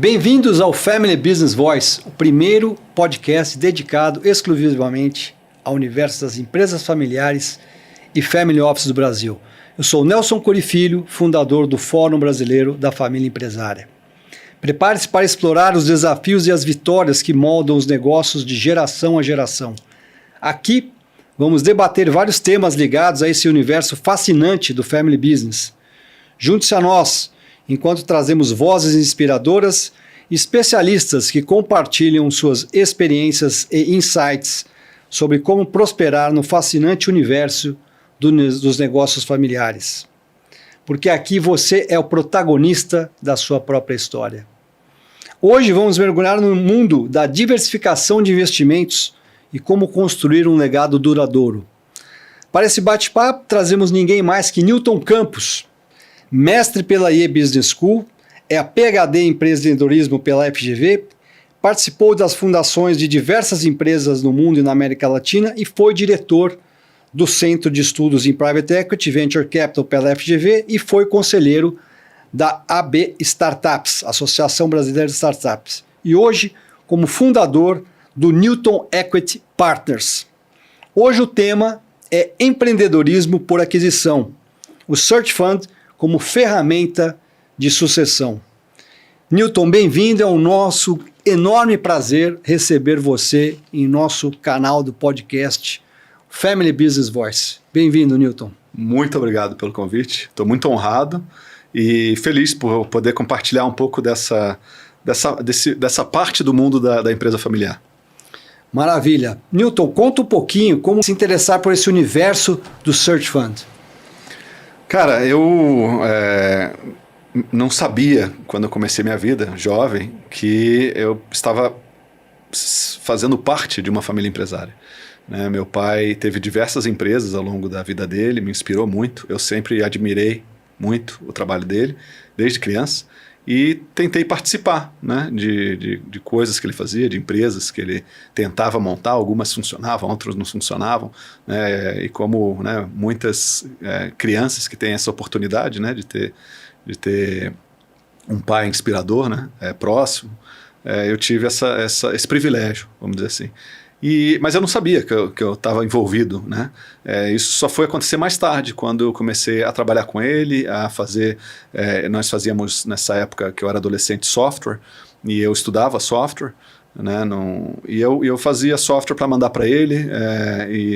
Bem-vindos ao Family Business Voice, o primeiro podcast dedicado exclusivamente ao universo das empresas familiares e family office do Brasil. Eu sou Nelson Cori Filho, fundador do Fórum Brasileiro da Família Empresária. Prepare-se para explorar os desafios e as vitórias que moldam os negócios de geração a geração. Aqui vamos debater vários temas ligados a esse universo fascinante do Family Business. Junte-se a nós enquanto trazemos vozes inspiradoras e especialistas que compartilham suas experiências e insights sobre como prosperar no fascinante universo dos negócios familiares. Porque aqui você é o protagonista da sua própria história. Hoje vamos mergulhar no mundo da diversificação de investimentos e como construir um legado duradouro. Para esse bate-papo, trazemos ninguém mais que Newton Campos, mestre pela IE Business School, é a PhD em empreendedorismo pela FGV, participou das fundações de diversas empresas no mundo e na América Latina e foi diretor do Centro de Estudos em Private Equity Venture Capital pela FGV e foi conselheiro da AB Startups, Associação Brasileira de Startups. E hoje, como fundador do Newton Equity Partners. Hoje o tema é empreendedorismo por aquisição, o Search Fund como ferramenta de sucessão. Newton, bem-vindo, é um nosso enorme prazer receber você em nosso canal do podcast Family Business Voice. Bem-vindo, Newton. Muito obrigado pelo convite, estou muito honrado e feliz por poder compartilhar um pouco dessa parte do mundo da empresa familiar. Maravilha. Newton, conta um pouquinho como se interessar por esse universo do Search Fund. Cara, eu não sabia, quando eu comecei minha vida, jovem, que eu estava fazendo parte de uma família empresária. Né? Meu pai teve diversas empresas ao longo da vida dele, me inspirou muito. Eu sempre admirei muito o trabalho dele, desde criança. E tentei participar, né, de coisas que ele fazia, de empresas que ele tentava montar, algumas funcionavam, outras não funcionavam, né, e como, né, muitas crianças que têm essa oportunidade, né, de ter um pai inspirador, né, próximo, eu tive esse privilégio, vamos dizer assim. Mas eu não sabia que eu estava envolvido, né? Isso só foi acontecer mais tarde, quando eu comecei a trabalhar com ele, a fazer... nós fazíamos, nessa época que eu era adolescente, software, e eu estudava software, né? E eu fazia software para mandar para ele,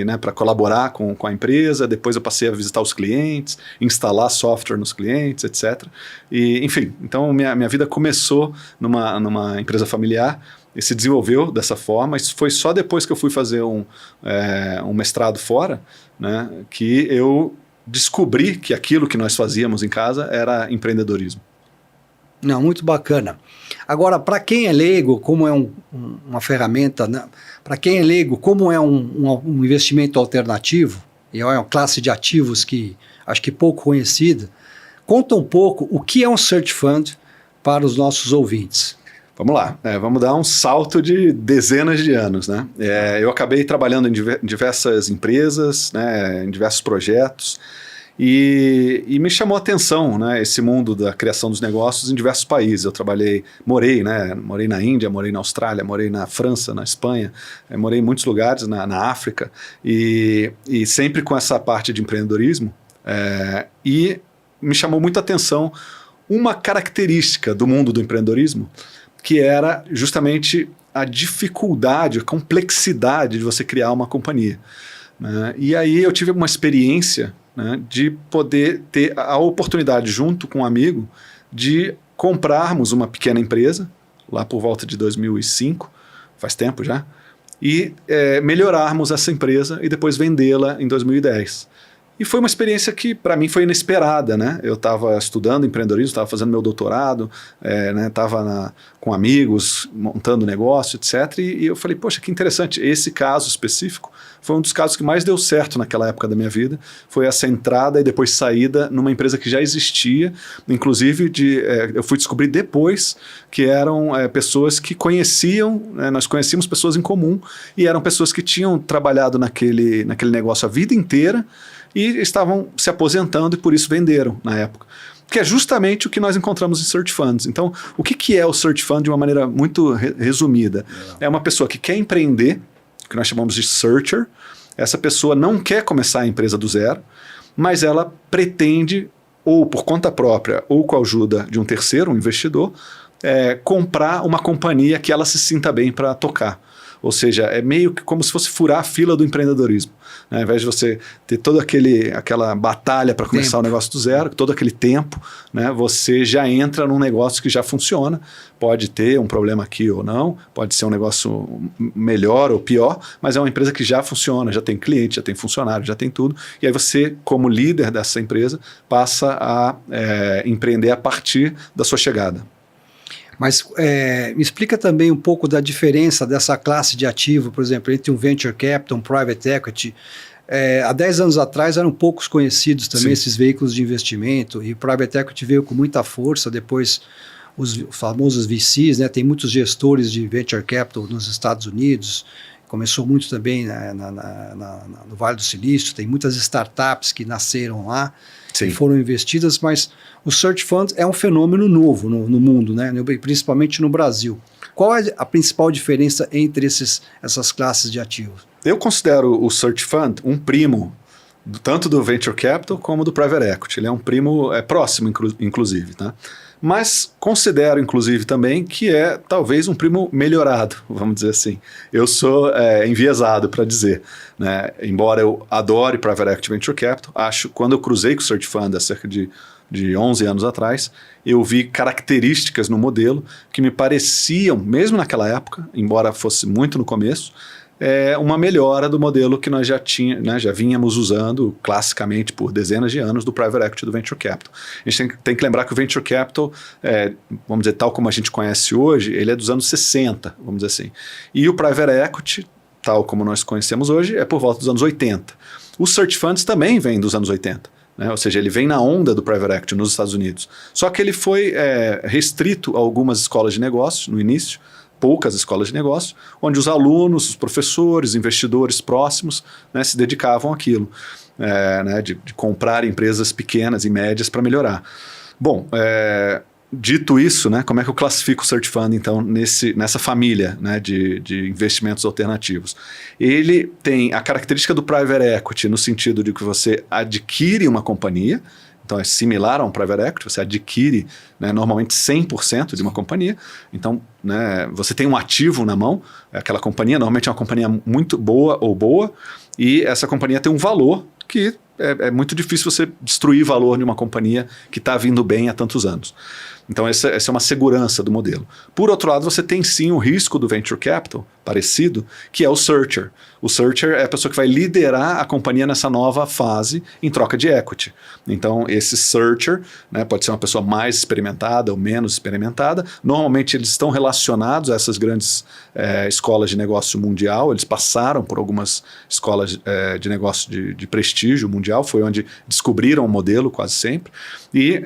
né, para colaborar com a empresa. Depois eu passei a visitar os clientes, instalar software nos clientes, etc. E, enfim, então minha vida começou numa empresa familiar, e se desenvolveu dessa forma. Isso foi só depois que eu fui fazer um mestrado fora, né, que eu descobri que aquilo que nós fazíamos em casa era empreendedorismo. Não, muito bacana. Agora, para quem é leigo, como é uma ferramenta, né? Para quem é leigo, como é um investimento alternativo, e é uma classe de ativos que acho que pouco conhecida, conta um pouco o que é um Search Fund para os nossos ouvintes. Vamos lá, vamos dar um salto de dezenas de anos, né? Eu acabei trabalhando em diversas empresas, né, em diversos projetos, e me chamou a atenção, né, esse mundo da criação dos negócios em diversos países. Eu morei na Índia, morei na Austrália, morei na França, na Espanha, morei em muitos lugares, na África, e sempre com essa parte de empreendedorismo, e me chamou muito a atenção uma característica do mundo do empreendedorismo, que era justamente a dificuldade, a complexidade de você criar uma companhia. Né? E aí eu tive uma experiência, né, de poder ter a oportunidade, junto com um amigo, de comprarmos uma pequena empresa, lá por volta de 2005, faz tempo já, e melhorarmos essa empresa e depois vendê-la em 2010. E foi uma experiência que, para mim, foi inesperada, né? Eu estava estudando empreendedorismo, estava fazendo meu doutorado, estava com amigos, montando negócio, etc. E eu falei, poxa, que interessante. Esse caso específico foi um dos casos que mais deu certo naquela época da minha vida. Foi essa entrada e depois saída numa empresa que já existia. Inclusive, eu fui descobrir depois que eram pessoas que conheciam, nós conhecíamos pessoas em comum, e eram pessoas que tinham trabalhado naquele negócio a vida inteira, e estavam se aposentando e por isso venderam na época. que é justamente o que nós encontramos em Search Funds. Então, o que é o Search Fund de uma maneira muito resumida? É uma pessoa que quer empreender, que nós chamamos de searcher. Essa pessoa não quer começar a empresa do zero, mas ela pretende, ou por conta própria, ou com a ajuda de um terceiro, um investidor, comprar uma companhia que ela se sinta bem para tocar. Ou seja, é meio que como se fosse furar a fila do empreendedorismo. Né? Ao invés de você ter toda aquela batalha para começar o negócio do zero, todo aquele tempo, né? Você já entra num negócio que já funciona. Pode ter um problema aqui ou não, pode ser um negócio melhor ou pior, mas é uma empresa que já funciona, já tem cliente, já tem funcionário, já tem tudo. E aí você, como líder dessa empresa, passa a empreender a partir da sua chegada. Mas me explica também um pouco da diferença dessa classe de ativo, por exemplo, entre um venture capital, um private equity. Há 10 anos atrás eram poucos conhecidos também esses veículos de investimento, e o private equity veio com muita força, depois os famosos VCs, né? Tem muitos gestores de venture capital nos Estados Unidos, começou muito também no Vale do Silício, tem muitas startups que nasceram lá, que foram investidas, mas o Search Fund é um fenômeno novo no mundo, né? Principalmente no Brasil. Qual é a principal diferença entre essas classes de ativos? Eu considero o Search Fund um primo, tanto do Venture Capital como do Private Equity. Ele é um primo próximo, inclusive, tá? Mas considero, inclusive, também que é talvez um primo melhorado, vamos dizer assim. Eu sou enviesado para dizer, né? Embora eu adore Private Equity Venture Capital, quando eu cruzei com o Search Fund há cerca de 11 anos atrás, eu vi características no modelo que me pareciam, mesmo naquela época, embora fosse muito no começo, uma melhora do modelo que nós já vínhamos usando classicamente por dezenas de anos do Private Equity e do Venture Capital. A gente tem que lembrar que o Venture Capital, vamos dizer, tal como a gente conhece hoje, ele é dos anos 60, vamos dizer assim. E o Private Equity, tal como nós conhecemos hoje, é por volta dos anos 80. Os Search Funds também vêm dos anos 80. Né? Ou seja, ele vem na onda do Private Equity nos Estados Unidos. Só que ele foi restrito a algumas escolas de negócios no início, poucas escolas de negócio, onde os alunos, os professores, investidores próximos, né, se dedicavam àquilo, né, de comprar empresas pequenas e médias para melhorar. Bom, dito isso, né, como é que eu classifico o Search Fund, então, nessa família, né, de investimentos alternativos? Ele tem a característica do Private Equity no sentido de que você adquire uma companhia. Então, é similar a um private equity, você adquire, né, normalmente 100% de uma companhia. Então, né, você tem um ativo na mão, aquela companhia, normalmente é uma companhia muito boa ou boa, e essa companhia tem um valor que é muito difícil você destruir valor de uma companhia que está vindo bem há tantos anos. Então, essa é uma segurança do modelo. Por outro lado, você tem sim o risco do Venture Capital, parecido, que é o Searcher. O Searcher é a pessoa que vai liderar a companhia nessa nova fase em troca de equity. Então, esse Searcher, né, pode ser uma pessoa mais experimentada ou menos experimentada. Normalmente, eles estão relacionados a essas grandes escolas de negócio mundial. Eles passaram por algumas escolas de negócio de prestígio mundial. Foi onde descobriram o modelo quase sempre. E,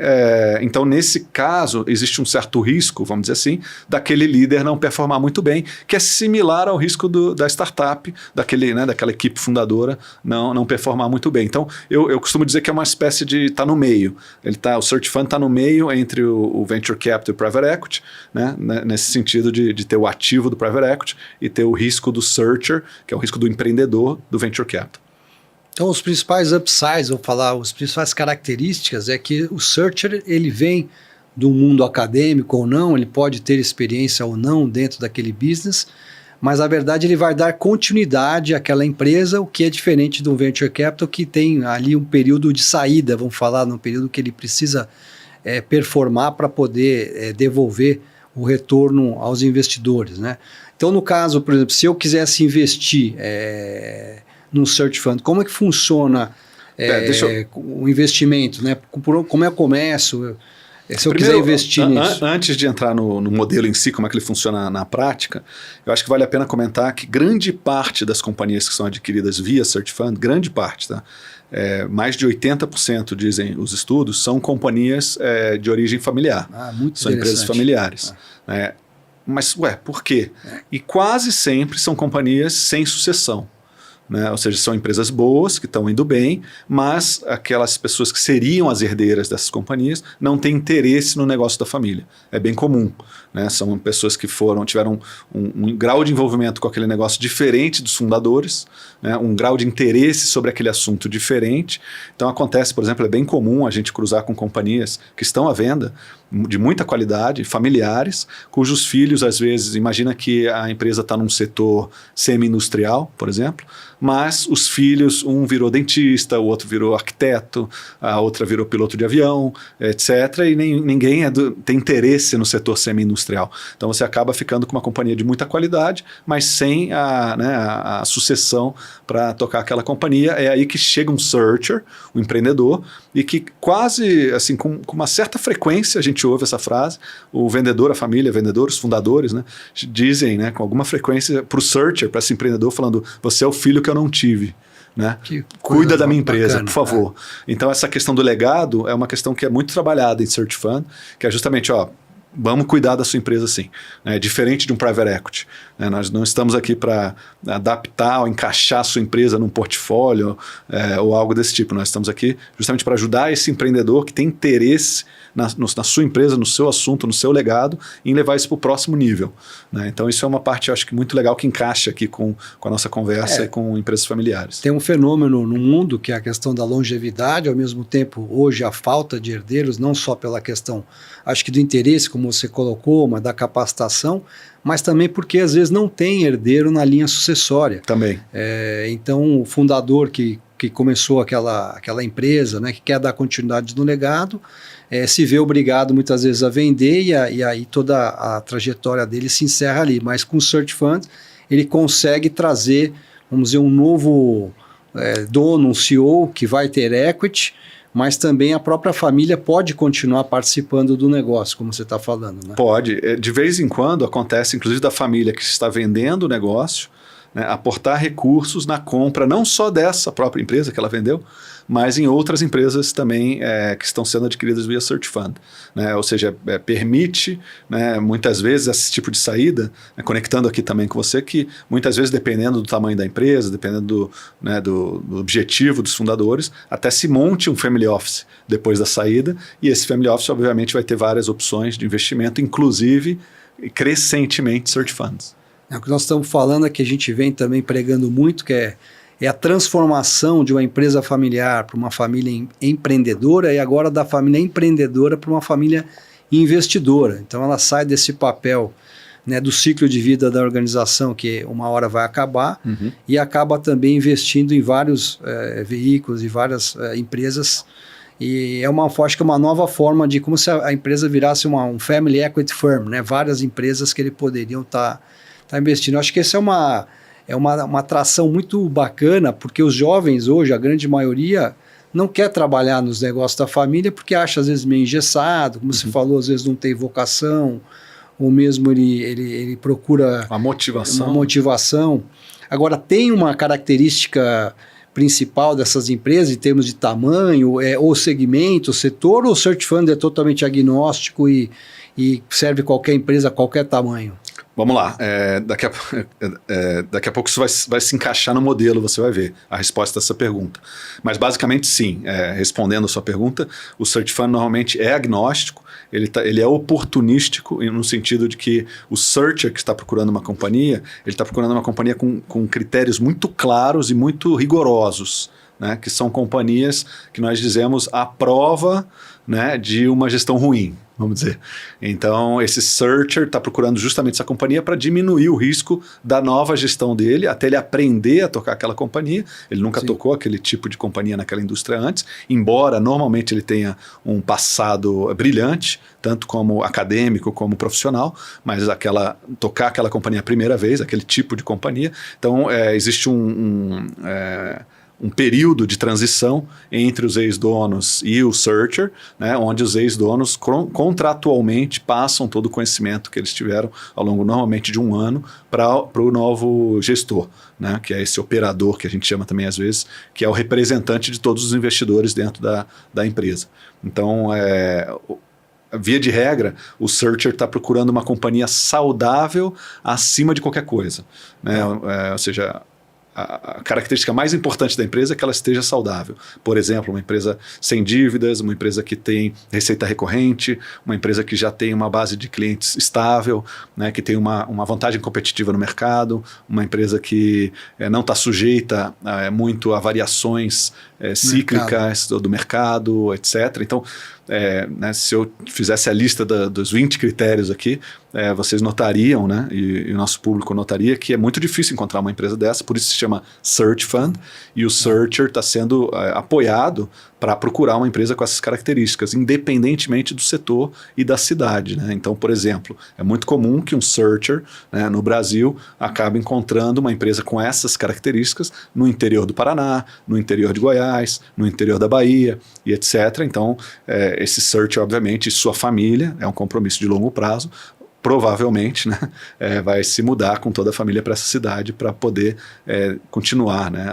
então, nesse caso, existe um certo risco, vamos dizer assim, daquele líder não performar muito bem, que é similar ao risco da startup, daquela equipe fundadora não performar muito bem. Então, eu costumo dizer que é uma espécie de estar no meio. O Search Fund está no meio entre o Venture Capital e o Private Equity, né, nesse sentido de ter o ativo do Private Equity e ter o risco do Searcher, que é o risco do empreendedor do Venture Capital. Então, os principais upsides, vou falar, as principais características é que o Searcher, ele vem do mundo acadêmico ou não, ele pode ter experiência ou não dentro daquele business, mas na verdade ele vai dar continuidade àquela empresa, o que é diferente do Venture Capital, que tem ali um período de saída, vamos falar, num período que ele precisa performar para poder devolver o retorno aos investidores, né? Então, no caso, por exemplo, se eu quisesse investir num Search Fund, como é que funciona o investimento, né? Como eu começo? Se eu quiser investir nisso. Antes de entrar no modelo em si, como é que ele funciona na prática, eu acho que vale a pena comentar que grande parte das companhias que são adquiridas via Search Fund, grande parte, tá? Mais de 80%, dizem os estudos, são companhias de origem familiar. Muito são empresas familiares. Mas, por quê? E quase sempre são companhias sem sucessão. né? Ou seja, são empresas boas, que estão indo bem, mas aquelas pessoas que seriam as herdeiras dessas companhias não têm interesse no negócio da família. É bem comum, né? São pessoas que tiveram um grau de envolvimento com aquele negócio diferente dos fundadores, né? Um grau de interesse sobre aquele assunto diferente. Então acontece, por exemplo, é bem comum a gente cruzar com companhias que estão à venda, de muita qualidade, familiares, cujos filhos, às vezes, imagina que a empresa está num setor semi-industrial, por exemplo, mas os filhos, um virou dentista, o outro virou arquiteto, a outra virou piloto de avião, etc. E ninguém tem interesse no setor semi-industrial. Então você acaba ficando com uma companhia de muita qualidade, mas sem a sucessão para tocar aquela companhia. É aí que chega um searcher, um empreendedor, e que quase, assim, com uma certa frequência, a gente ouve essa frase, o vendedor, a família, vendedores, fundadores, né, dizem, né, com alguma frequência para o searcher, para esse empreendedor, falando, você é o filho que eu não tive. Né? Cuida da minha empresa, bacana, por favor. Então essa questão do legado é uma questão que é muito trabalhada em Search Fund, que é justamente, vamos cuidar da sua empresa sim. É diferente de um private equity. Né? Nós não estamos aqui para adaptar ou encaixar a sua empresa num portfólio ou algo desse tipo. Nós estamos aqui justamente para ajudar esse empreendedor que tem interesse na sua empresa, no seu assunto, no seu legado, em levar isso para o próximo nível. Né? Então isso é uma parte, eu acho que muito legal, que encaixa aqui com a nossa conversa e com empresas familiares. Tem um fenômeno no mundo que é a questão da longevidade, ao mesmo tempo hoje a falta de herdeiros, não só pela questão, acho que do interesse, como você colocou, mas da capacitação, mas também porque às vezes não tem herdeiro na linha sucessória. Também. Então o fundador que começou aquela empresa, né, que quer dar continuidade no legado, se vê obrigado muitas vezes a vender e aí toda a trajetória dele se encerra ali. Mas com o Search Fund ele consegue trazer, vamos dizer, um novo dono, um CEO que vai ter equity, mas também a própria família pode continuar participando do negócio, como você está falando. Né? Pode. De vez em quando acontece, inclusive da família que está vendendo o negócio, né, aportar recursos na compra não só dessa própria empresa que ela vendeu, mas em outras empresas também que estão sendo adquiridas via Search Fund. Né? Ou seja, permite, né, muitas vezes esse tipo de saída, né, conectando aqui também com você, que muitas vezes dependendo do tamanho da empresa, dependendo do objetivo dos fundadores, até se monte um family office depois da saída, e esse family office obviamente vai ter várias opções de investimento, inclusive crescentemente Search Funds. O que nós estamos falando é que a gente vem também pregando muito, que é a transformação de uma empresa familiar para uma família empreendedora, e agora da família empreendedora para uma família investidora. Então ela sai desse papel, né, do ciclo de vida da organização, que uma hora vai acabar, e acaba também investindo em vários veículos e várias empresas. E acho que é uma nova forma de como se a empresa virasse um family equity firm, né? Várias empresas que ele poderiam estar investindo. Acho que essa é uma atração muito bacana, porque os jovens hoje, a grande maioria, não quer trabalhar nos negócios da família porque acha às vezes meio engessado, como você falou, às vezes não tem vocação, ou mesmo ele procura uma motivação. Agora, tem uma característica principal dessas empresas em termos de tamanho, ou segmento, setor, ou o Search Fund é totalmente agnóstico e serve qualquer empresa a qualquer tamanho? Vamos lá, daqui a pouco isso vai se encaixar no modelo, você vai ver a resposta dessa pergunta. Mas basicamente sim, respondendo a sua pergunta, o Search Fund normalmente é agnóstico, ele é oportunístico no sentido de que o searcher que está procurando uma companhia, ele está procurando uma companhia com critérios muito claros e muito rigorosos, né, que são companhias que nós dizemos à prova, né, de uma gestão ruim, vamos dizer. Então, esse searcher está procurando justamente essa companhia para diminuir o risco da nova gestão dele, até ele aprender a tocar aquela companhia. Ele nunca tocou aquele tipo de companhia naquela indústria antes, embora normalmente ele tenha um passado brilhante, tanto como acadêmico como profissional, mas tocar aquela companhia a primeira vez, aquele tipo de companhia. Então, existe um período de transição entre os ex-donos e o searcher, né, onde os ex-donos contratualmente passam todo o conhecimento que eles tiveram ao longo normalmente de um ano para o novo gestor, né, que é esse operador que a gente chama também às vezes, que é o representante de todos os investidores dentro da empresa. Então, via de regra, o searcher está procurando uma companhia saudável acima de qualquer coisa, né? Ou seja, a característica mais importante da empresa é que ela esteja saudável. Por exemplo, uma empresa sem dívidas, uma empresa que tem receita recorrente, uma empresa que já tem uma base de clientes estável, né, que tem uma vantagem competitiva no mercado, uma empresa que não está sujeita muito a variações cíclicas do mercado, etc. Então, né, se eu fizesse a lista dos 20 critérios aqui, vocês notariam, né, e o nosso público notaria que é muito difícil encontrar uma empresa dessa, por isso se chama Search Fund, e o Searcher está sendo apoiado para procurar uma empresa com essas características, independentemente do setor e da cidade, né? Então, por exemplo, é muito comum que um Searcher, né, no Brasil acabe encontrando uma empresa com essas características no interior do Paraná, no interior de Goiás, no interior da Bahia e etc. Então, esse Searcher, obviamente, e sua família, é um compromisso de longo prazo, provavelmente, né, vai se mudar com toda a família para essa cidade para poder continuar, né,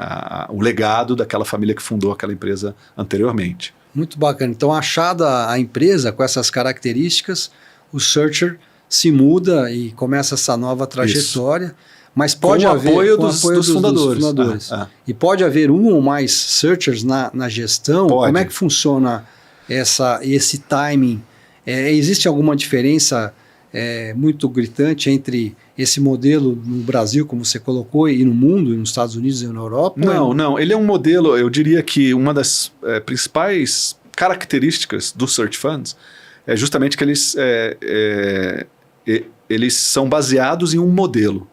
o legado daquela família que fundou aquela empresa anteriormente. Muito bacana. Então, achada a empresa com essas características, o Searcher se muda e começa essa nova trajetória. Isso. Mas pode haver, apoio dos fundadores. E pode haver um ou mais Searchers na gestão? Pode. Como é que funciona esse timing? Existe alguma diferença muito gritante entre esse modelo no Brasil, como você colocou, e no mundo, e nos Estados Unidos e na Europa? Não. Ele é um modelo, eu diria que uma das principais características dos Search Funds é justamente que eles são baseados em um modelo.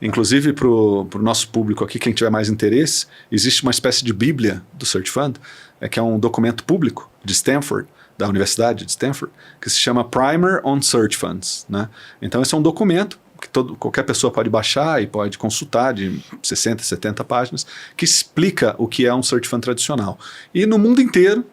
Inclusive, para o nosso público aqui, quem tiver mais interesse, existe uma espécie de bíblia do Search Fund, que é um documento público de Stanford, da Universidade de Stanford, que se chama Primer on Search Funds, né? Então, esse é um documento que qualquer pessoa pode baixar e pode consultar, de 60, 70 páginas, que explica o que é um Search Fund tradicional. E no mundo inteiro,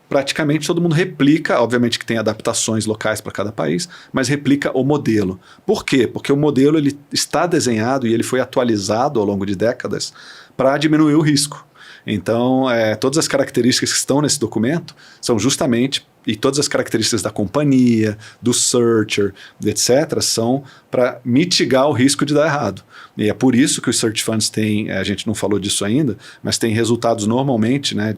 praticamente todo mundo replica, obviamente que tem adaptações locais para cada país, mas replica o modelo. Por quê? Porque o modelo ele está desenhado e ele foi atualizado ao longo de décadas para diminuir o risco. Então, todas as características que estão nesse documento são justamente, e todas as características da companhia, do searcher, etc., são para mitigar o risco de dar errado. E é por isso que os search funds têm, a gente não falou disso ainda, mas tem resultados normalmente, né,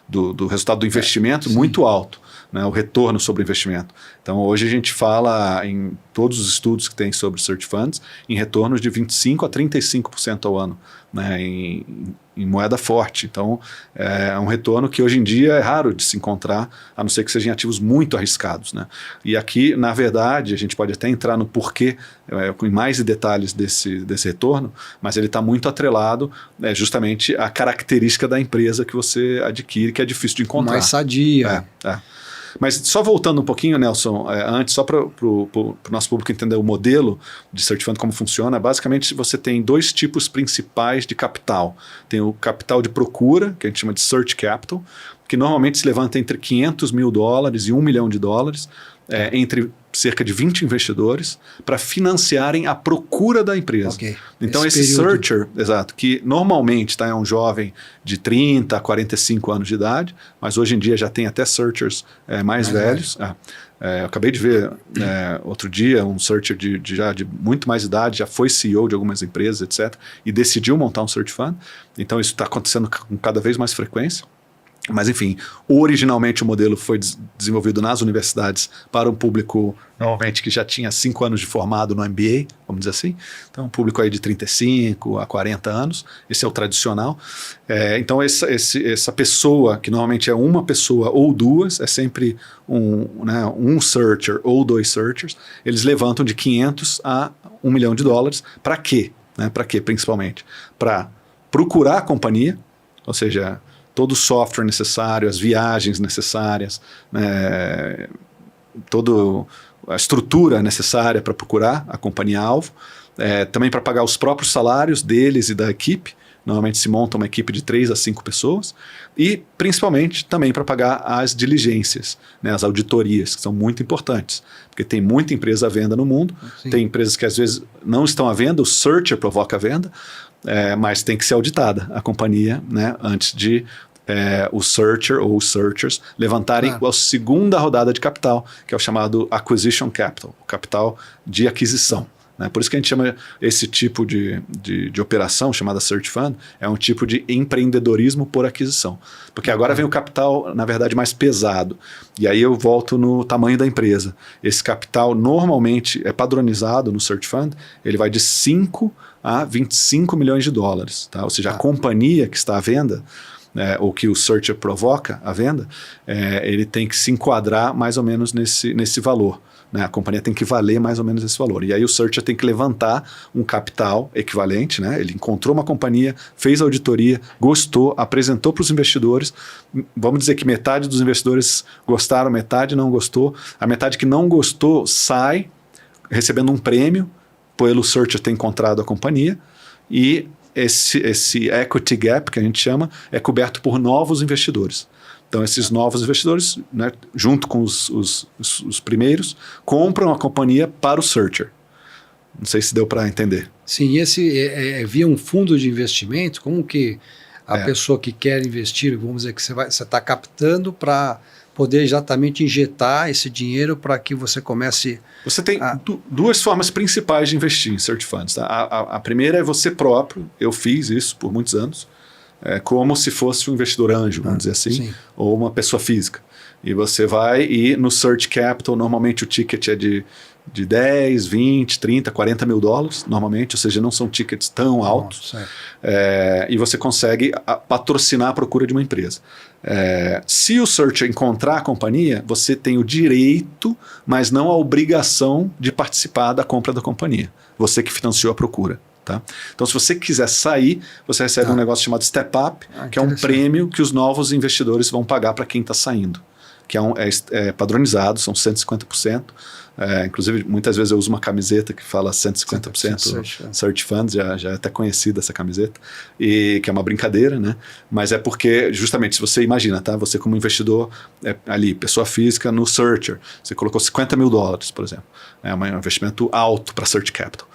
do resultado do investimento muito alto, né, o retorno sobre o investimento. Então, hoje a gente fala em todos os estudos que tem sobre search funds em retornos de 25% a 35% ao ano, né, em moeda forte. Então, é um retorno que hoje em dia é raro de se encontrar, a não ser que sejam ativos muito arriscados, né? E aqui, na verdade, a gente pode até entrar no porquê, com mais detalhes desse retorno, mas ele está muito atrelado justamente à característica da empresa que você adquire, que é difícil de encontrar. Mais sadia. Mas só voltando um pouquinho, Nelson, antes, só para o nosso público entender o modelo de Search Fund, como funciona, basicamente você tem dois tipos principais de capital. Tem o capital de procura, que a gente chama de Search Capital, que normalmente se levanta entre $500 mil e $1 milhão, entre cerca de 20 investidores, para financiarem a procura da empresa. Okay. Então esse searcher, exato, que normalmente é um jovem de 30 a 45 anos de idade, mas hoje em dia já tem até searchers mais velhos. Eu acabei de ver outro dia um searcher já de muito mais idade, já foi CEO de algumas empresas, etc., e decidiu montar um search fund. Então isso está acontecendo com cada vez mais frequência. Mas, enfim, originalmente o modelo foi desenvolvido nas universidades para um público, normalmente, que já tinha 5 anos de formado no MBA, vamos dizer assim. Então, um público aí de 35 a 40 anos. Esse é o tradicional. Então, essa pessoa, que normalmente é uma pessoa ou duas, é sempre um searcher ou dois searchers, eles levantam de 500 a $1 milhão. Para quê? Para quê, principalmente? Para procurar a companhia, ou seja, todo o software necessário, as viagens necessárias, toda a estrutura necessária para procurar a companhia-alvo, também para pagar os próprios salários deles e da equipe. Normalmente se monta uma equipe de 3 a 5 pessoas, e principalmente também para pagar as diligências, as auditorias, que são muito importantes, porque tem muita empresa à venda no mundo. Sim. Tem empresas que às vezes não estão à venda, o searcher provoca a venda, mas tem que ser auditada a companhia, antes de o searcher ou os searchers levantarem a segunda rodada de capital, que é o chamado acquisition capital, o capital de aquisição. né? Por isso que a gente chama esse tipo de operação, chamada Search Fund, é um tipo de empreendedorismo por aquisição. Porque agora vem o capital, na verdade, mais pesado. E aí eu volto no tamanho da empresa. Esse capital normalmente é padronizado no Search Fund, ele vai de 5 a 25 milhões de dólares. Tá? Ou seja, a companhia que está à venda, ou que o searcher provoca a venda, ele tem que se enquadrar mais ou menos nesse valor. Né? A companhia tem que valer mais ou menos esse valor. E aí o searcher tem que levantar um capital equivalente, né? Ele encontrou uma companhia, fez a auditoria, gostou, apresentou para os investidores. Vamos dizer que metade dos investidores gostaram, metade não gostou. A metade que não gostou sai recebendo um prêmio pelo searcher ter encontrado a companhia, e esse equity gap, que a gente chama, é coberto por novos investidores. Então, esses novos investidores, né, junto com os primeiros, compram a companhia para o searcher. Não sei se deu para entender. Sim, esse via um fundo de investimento, como que a pessoa que quer investir, vamos dizer que você está captando para poder exatamente injetar esse dinheiro para que você comece... Você tem duas formas principais de investir em search funds. Tá? A primeira é você próprio. Eu fiz isso por muitos anos. Como se fosse um investidor anjo, vamos dizer assim, sim, ou uma pessoa física. E você vai e no Search Capital, normalmente o ticket é de 10, 20, 30, 40 mil dólares, normalmente, ou seja, não são tickets tão altos. E você consegue patrocinar a procura de uma empresa. Se o searcher encontrar a companhia, você tem o direito, mas não a obrigação de participar da compra da companhia. Você que financiou a procura. Tá? Então, se você quiser sair, você recebe um negócio chamado Step Up, que é um prêmio que os novos investidores vão pagar para quem está saindo, que é padronizado, são 150%. Inclusive, muitas vezes eu uso uma camiseta que fala 150% Search Funds, já é até conhecida essa camiseta, e que é uma brincadeira, né? Mas é porque, justamente, se você imagina, tá? Você como investidor ali, pessoa física no Searcher, você colocou 50 mil dólares, por exemplo. É um investimento alto para Search Capital.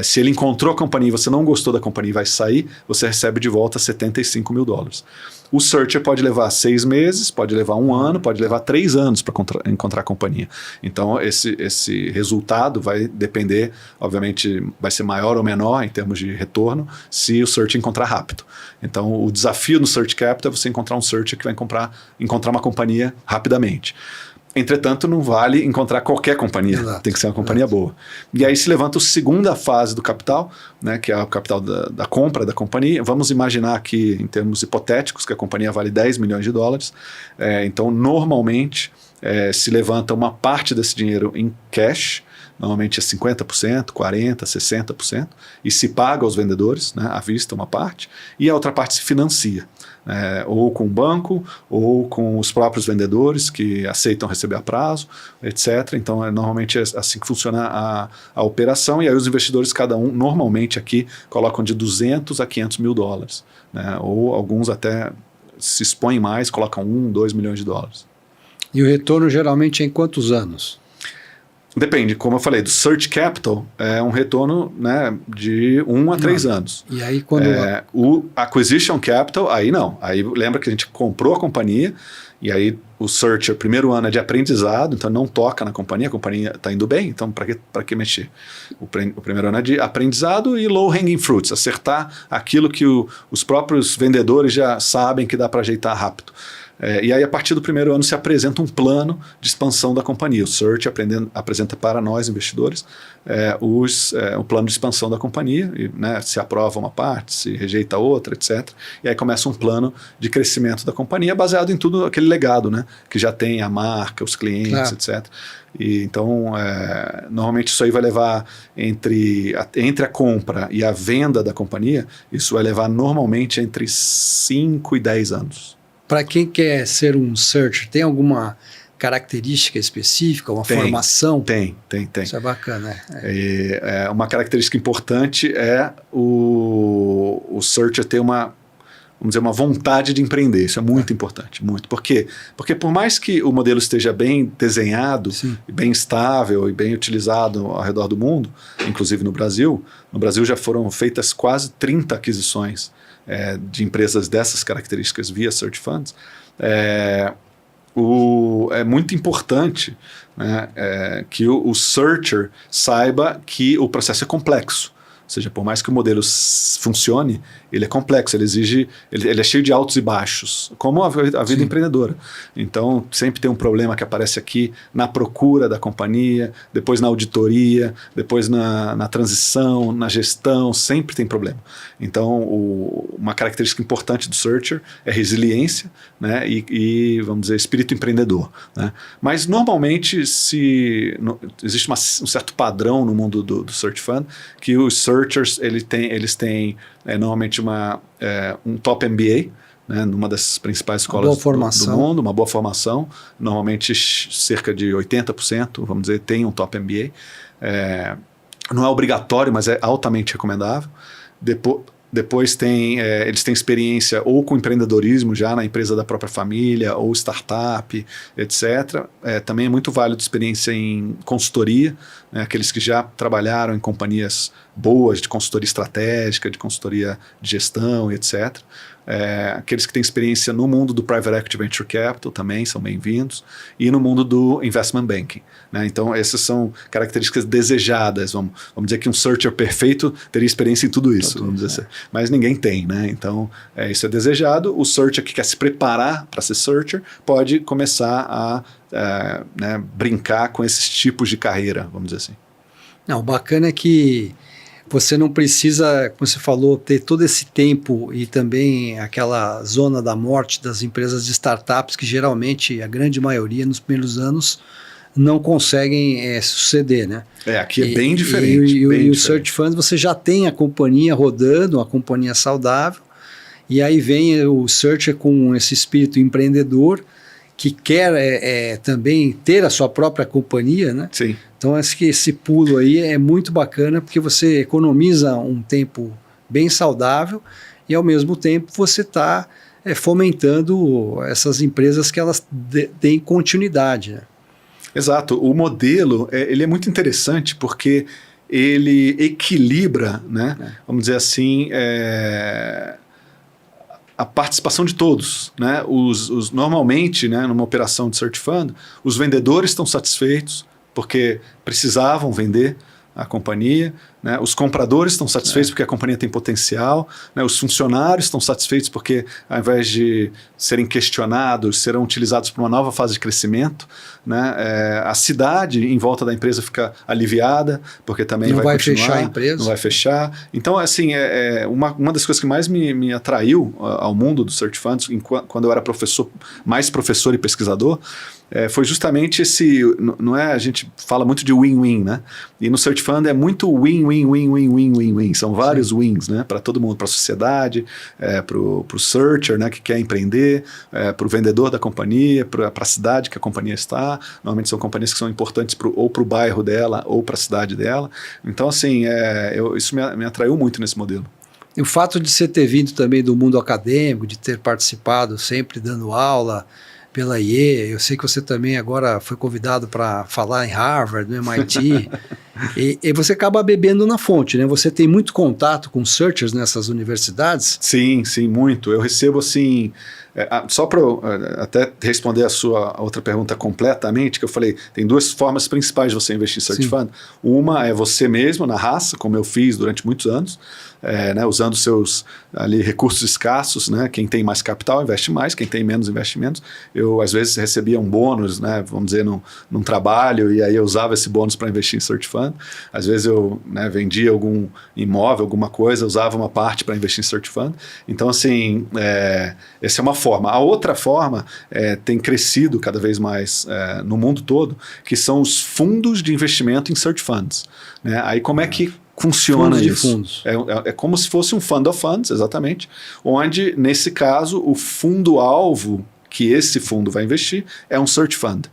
Se ele encontrou a companhia e você não gostou da companhia e vai sair, você recebe de volta 75 mil dólares. O searcher pode levar 6 meses, pode levar 1 ano, pode levar 3 anos para encontrar a companhia. Então, esse resultado vai depender, obviamente, vai ser maior ou menor em termos de retorno, se o searcher encontrar rápido. Então, o desafio no Search Capital é você encontrar um searcher que vai encontrar uma companhia rapidamente. Entretanto, não vale encontrar qualquer companhia, tem que ser uma companhia boa. E aí se levanta a segunda fase do capital, né, que é o capital da compra da companhia. Vamos imaginar aqui, em termos hipotéticos, que a companhia vale 10 milhões de dólares. Então, normalmente, se levanta uma parte desse dinheiro em cash, normalmente é 50%, 40%, 60%, e se paga aos vendedores, né, à vista uma parte, e a outra parte se financia. Ou com o banco, ou com os próprios vendedores que aceitam receber a prazo, etc. Então, normalmente é assim que funciona a operação, e aí os investidores, cada um, normalmente aqui, colocam de 200 a 500 mil dólares, né? Ou alguns até se expõem mais, colocam 1, 2 milhões de dólares. E o retorno geralmente é em quantos anos? Depende, como eu falei, do Search Capital é um retorno, né, de 1 a 3 anos. E aí quando... O Acquisition Capital, aí não. Aí lembra que a gente comprou a companhia, e aí o Searcher, primeiro ano é de aprendizado, então não toca na companhia, a companhia está indo bem, então para que mexer? O primeiro ano é de aprendizado e low hanging fruits, acertar aquilo que os próprios vendedores já sabem que dá para ajeitar rápido. E aí, a partir do primeiro ano, se apresenta um plano de expansão da companhia. O Search apresenta para nós, investidores, o plano de expansão da companhia, e, né, se aprova uma parte, se rejeita outra, etc. E aí começa um plano de crescimento da companhia, baseado em tudo aquele legado, né, que já tem a marca, os clientes, etc. E, então, normalmente isso aí vai levar entre a compra e a venda da companhia, isso vai levar normalmente entre 5 e 10 anos. Para quem quer ser um searcher, tem alguma característica específica, uma formação? Tem. Isso é bacana, uma característica importante é o searcher ter uma vontade de empreender. Isso é muito importante, muito. Por quê? Porque por mais que o modelo esteja bem desenhado, bem estável e bem utilizado ao redor do mundo, inclusive no Brasil já foram feitas quase 30 aquisições de empresas dessas características via Search Funds, é muito importante, né, que o searcher saiba que o processo é complexo. Ou seja, por mais que o modelo funcione, ele é complexo, ele é cheio de altos e baixos, como a vida empreendedora. Então, sempre tem um problema que aparece aqui na procura da companhia, depois na auditoria, depois na transição, na gestão, sempre tem problema. Então, uma característica importante do searcher é resiliência, né, e vamos dizer, espírito empreendedor. Né? Mas, normalmente, existe um certo padrão no mundo do Search Fund, que os searchers eles têm normalmente um top MBA, né, numa das principais escolas do mundo, uma boa formação, normalmente cerca de 80%, vamos dizer, tem um top MBA. Não é obrigatório, mas é altamente recomendável. Depois eles têm experiência ou com empreendedorismo já na empresa da própria família, ou startup, etc. Também é muito válido experiência em consultoria, né, aqueles que já trabalharam em companhias boas de consultoria estratégica, de consultoria de gestão, etc. Aqueles que têm experiência no mundo do Private Equity Venture Capital também são bem-vindos, e no mundo do Investment Banking. Né? Então, essas são características desejadas. Vamos dizer que um searcher perfeito teria experiência em tudo isso, vamos dizer assim. Mas ninguém tem. Né? Então, isso é desejado. O searcher que quer se preparar para ser searcher pode começar a brincar com esses tipos de carreira, vamos dizer assim. Não, o bacana é que você não precisa, como você falou, ter todo esse tempo e também aquela zona da morte das empresas de startups que geralmente, a grande maioria, nos primeiros anos, não conseguem suceder, né? Aqui é bem diferente. E o Search Fund, você já tem a companhia rodando, uma companhia saudável, e aí vem o Searcher com esse espírito empreendedor que quer também ter a sua própria companhia, né? Sim. Então, acho que esse pulo aí é muito bacana, porque você economiza um tempo bem saudável e, ao mesmo tempo, você está fomentando essas empresas que elas deem continuidade. Né? Exato. O modelo ele é muito interessante porque ele equilibra, né? Vamos dizer assim, a participação de todos. Né? Normalmente, né, numa operação de Search Fund, os vendedores estão satisfeitos, porque precisavam vender a companhia, né? Os compradores estão satisfeitos porque a companhia tem potencial, né? Os funcionários estão satisfeitos porque, ao invés de serem questionados, serão utilizados para uma nova fase de crescimento, né? A cidade em volta da empresa fica aliviada, porque também não vai continuar, fechar a empresa. não vai fechar. Então, assim, uma das coisas que mais me atraiu ao mundo do Search Funds, quando eu era mais professor e pesquisador, foi justamente não é, a gente fala muito de win-win, né? E no Search Fund é muito win-win. São vários wins, né? Para todo mundo, para a sociedade, para o searcher, né, que quer empreender, para o vendedor da companhia, para a cidade que a companhia está. Normalmente são companhias que são importantes ou para o bairro dela ou para a cidade dela. Então, assim, isso me atraiu muito nesse modelo. E o fato de você ter vindo também do mundo acadêmico, de ter participado sempre dando aula pela IE, eu sei que você também agora foi convidado para falar em Harvard, no MIT, e você acaba bebendo na fonte, né? Você tem muito contato com searchers nessas universidades? Sim, muito. Eu recebo, assim, só para até responder a sua outra pergunta completamente, que eu falei, tem duas formas principais de você investir em Search Fund. Uma é você mesmo, na raça, como eu fiz durante muitos anos, né, usando seus recursos escassos, né, quem tem mais capital investe mais, quem tem menos investe menos. Eu, às vezes, recebia um bônus, né, vamos dizer, num trabalho, e aí eu usava esse bônus para investir em Search Fund. Às vezes eu, né, vendia algum imóvel, alguma coisa, usava uma parte para investir em Search Fund. Então, assim, essa é uma forma. A outra forma tem crescido cada vez mais no mundo todo, que são os fundos de investimento em Search Funds. Né? Aí como é que funciona fundos isso? De fundos. É como se fosse um fund of funds, exatamente, onde, nesse caso, o fundo-alvo que esse fundo vai investir é um search fund.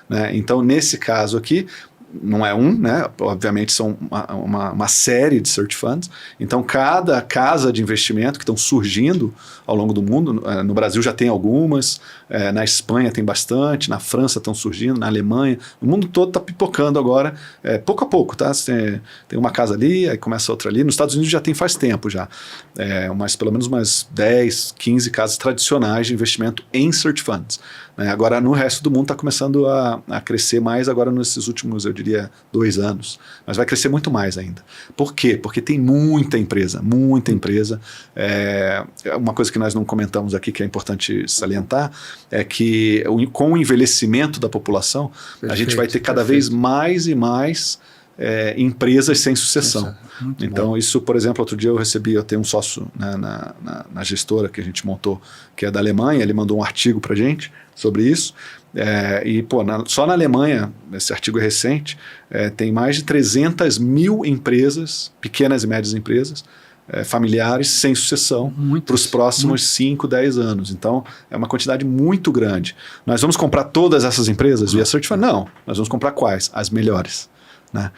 Né? Então, nesse caso aqui, não é um, né? Obviamente são uma série de search funds. Então, cada casa de investimento que estão surgindo ao longo do mundo, no Brasil já tem algumas, na Espanha tem bastante, na França estão surgindo, na Alemanha, o mundo todo está pipocando agora, pouco a pouco, tá? Tem uma casa ali, aí começa outra ali. Nos Estados Unidos já tem faz tempo já, pelo menos umas 10, 15 casas tradicionais de investimento em search funds. Agora, no resto do mundo está começando a crescer mais agora nesses últimos, eu diria, 2 anos. Mas vai crescer muito mais ainda. Por quê? Porque tem muita empresa, muita empresa. Uma coisa que nós não comentamos aqui que é importante salientar é que com o envelhecimento da população, a gente vai ter cada vez mais e mais empresas sem sucessão. Então, bom. Isso, por exemplo, outro dia eu tenho um sócio, né, na gestora que a gente montou, que é da Alemanha, ele mandou um artigo para a gente sobre isso, só na Alemanha, esse artigo é recente, tem mais de 300 mil empresas, pequenas e médias empresas, familiares sem sucessão para os próximos 5, 10 anos. Então, é uma quantidade muito grande. Nós vamos comprar todas essas empresas via Search Fund? Não. Nós vamos comprar quais? As melhores. Né?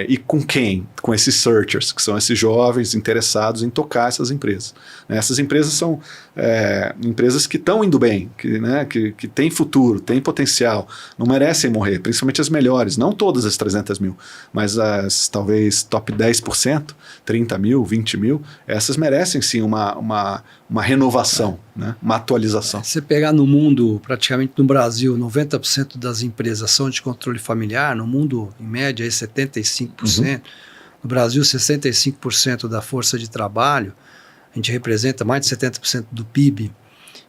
E com quem? Com esses searchers, que são esses jovens interessados em tocar essas empresas. Essas empresas são empresas que estão indo bem, que têm futuro, têm potencial, não merecem morrer, principalmente as melhores, não todas as 300 mil, mas as talvez top 10%, 30 mil, 20 mil, essas merecem sim uma renovação, né? Uma atualização. Se você pegar no mundo, praticamente no Brasil, 90% das empresas são de controle familiar, no mundo, em média, 75%, no Brasil, 65% da força de trabalho, a gente representa mais de 70% do PIB.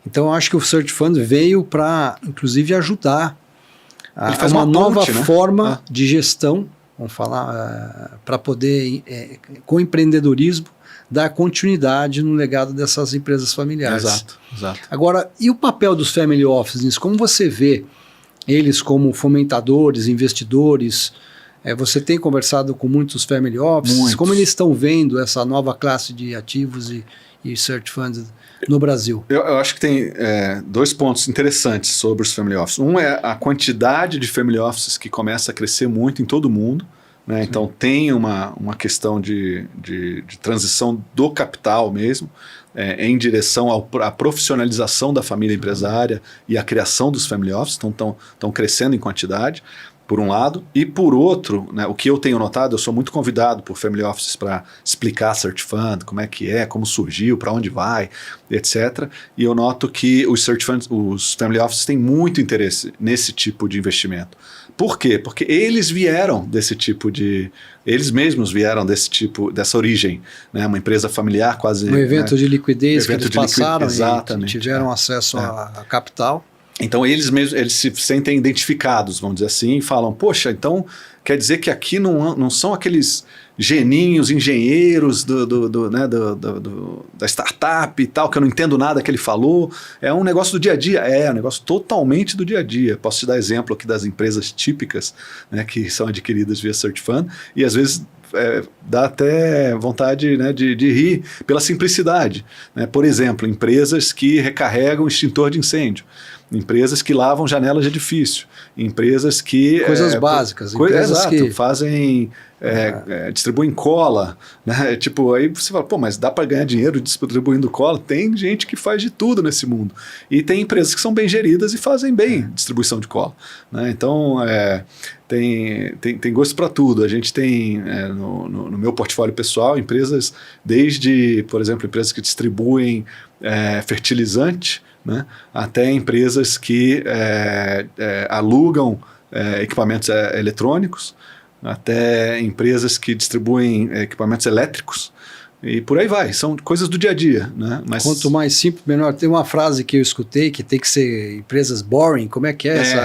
Então, eu acho que o Search Fund veio para, inclusive, ajudar a uma nova forma de gestão, vamos falar, para poder, com empreendedorismo, dar continuidade no legado dessas empresas familiares. Exato. Agora, e o papel dos family offices nisso? Como você vê eles como fomentadores, investidores? Você tem conversado com muitos family offices? Muitos. Como eles estão vendo essa nova classe de ativos e search funds no Brasil? Eu acho que tem 2 pontos interessantes sobre os family offices. Um é a quantidade de family offices que começa a crescer muito em todo o mundo. Né? Então tem uma questão de transição do capital mesmo, em direção à profissionalização da família empresária e à criação dos family offices, então estão crescendo em quantidade, por um lado, e por outro, né, o que eu tenho notado, eu sou muito convidado por family offices para explicar Search Fund, como é que como surgiu, para onde vai, etc. E eu noto que os Search Funds, os family offices têm muito interesse nesse tipo de investimento. Por quê? Porque eles vieram desse tipo eles mesmos vieram dessa origem, né? Uma empresa familiar quase... Um evento de liquidez que eles passaram e tiveram acesso a capital. Então eles se sentem identificados, vamos dizer assim, e falam, poxa, então quer dizer que aqui não são aqueles geninhos, engenheiros da startup e tal, que eu não entendo nada que ele falou, é um negócio do dia a dia, um negócio totalmente do dia a dia. Posso te dar exemplo aqui das empresas típicas, né, que são adquiridas via Search Fund, e às vezes dá até vontade, né, de rir pela simplicidade. Né? Por exemplo, empresas que recarregam extintor de incêndio, empresas que lavam janelas de edifício, empresas que... Coisas básicas. Exato, que fazem... distribuem cola, né? Tipo, aí você fala, mas dá para ganhar dinheiro distribuindo cola? Tem gente que faz de tudo nesse mundo. E tem empresas que são bem geridas e fazem bem distribuição de cola. Né? Então, tem gosto para tudo. A gente tem, no meu portfólio pessoal, empresas desde, por exemplo, empresas que distribuem fertilizante, né? Até empresas que alugam equipamentos eletrônicos, até empresas que distribuem equipamentos elétricos, e por aí vai, são coisas do dia a dia. Né? Mas quanto mais simples, menor. Tem uma frase que eu escutei que tem que ser empresas boring, como é que é esse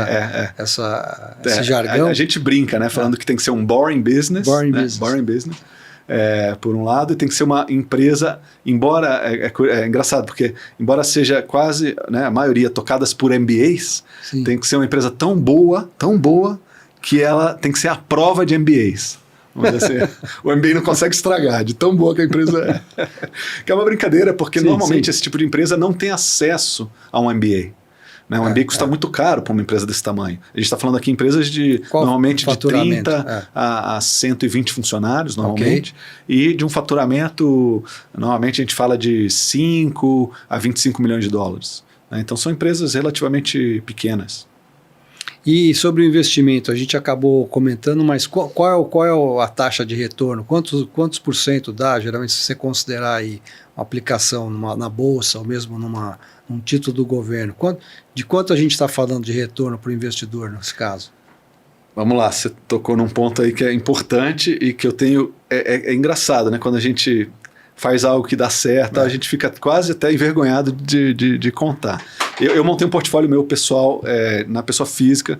jargão? A gente brinca, né, falando que tem que ser um boring business. Boring business. Por um lado, tem que ser uma empresa, embora, é engraçado, porque embora seja quase, né, a maioria tocadas por MBAs, sim, tem que ser uma empresa tão boa, que ela tem que ser a prova de MBAs. Vamos dizer assim, o MBA não consegue estragar, de tão boa que a empresa é. Que é uma brincadeira, porque normalmente esse tipo de empresa não tem acesso a um MBA. Né? Um MBA custa muito caro para uma empresa desse tamanho. A gente está falando aqui em empresas de normalmente de 30 a 120 funcionários, normalmente, e de um faturamento, normalmente a gente fala de 5 a 25 milhões de dólares. Né? Então são empresas relativamente pequenas. E sobre o investimento, a gente acabou comentando, mas qual é a taxa de retorno? Quantos por cento dá, geralmente, se você considerar aí uma aplicação na bolsa ou mesmo num título do governo? De quanto a gente está falando de retorno para o investidor nesse caso? Vamos lá, você tocou num ponto aí que é importante e que eu tenho... É engraçado, né? Quando a gente faz algo que dá certo, a gente fica quase até envergonhado de contar. Eu montei um portfólio meu pessoal, na pessoa física,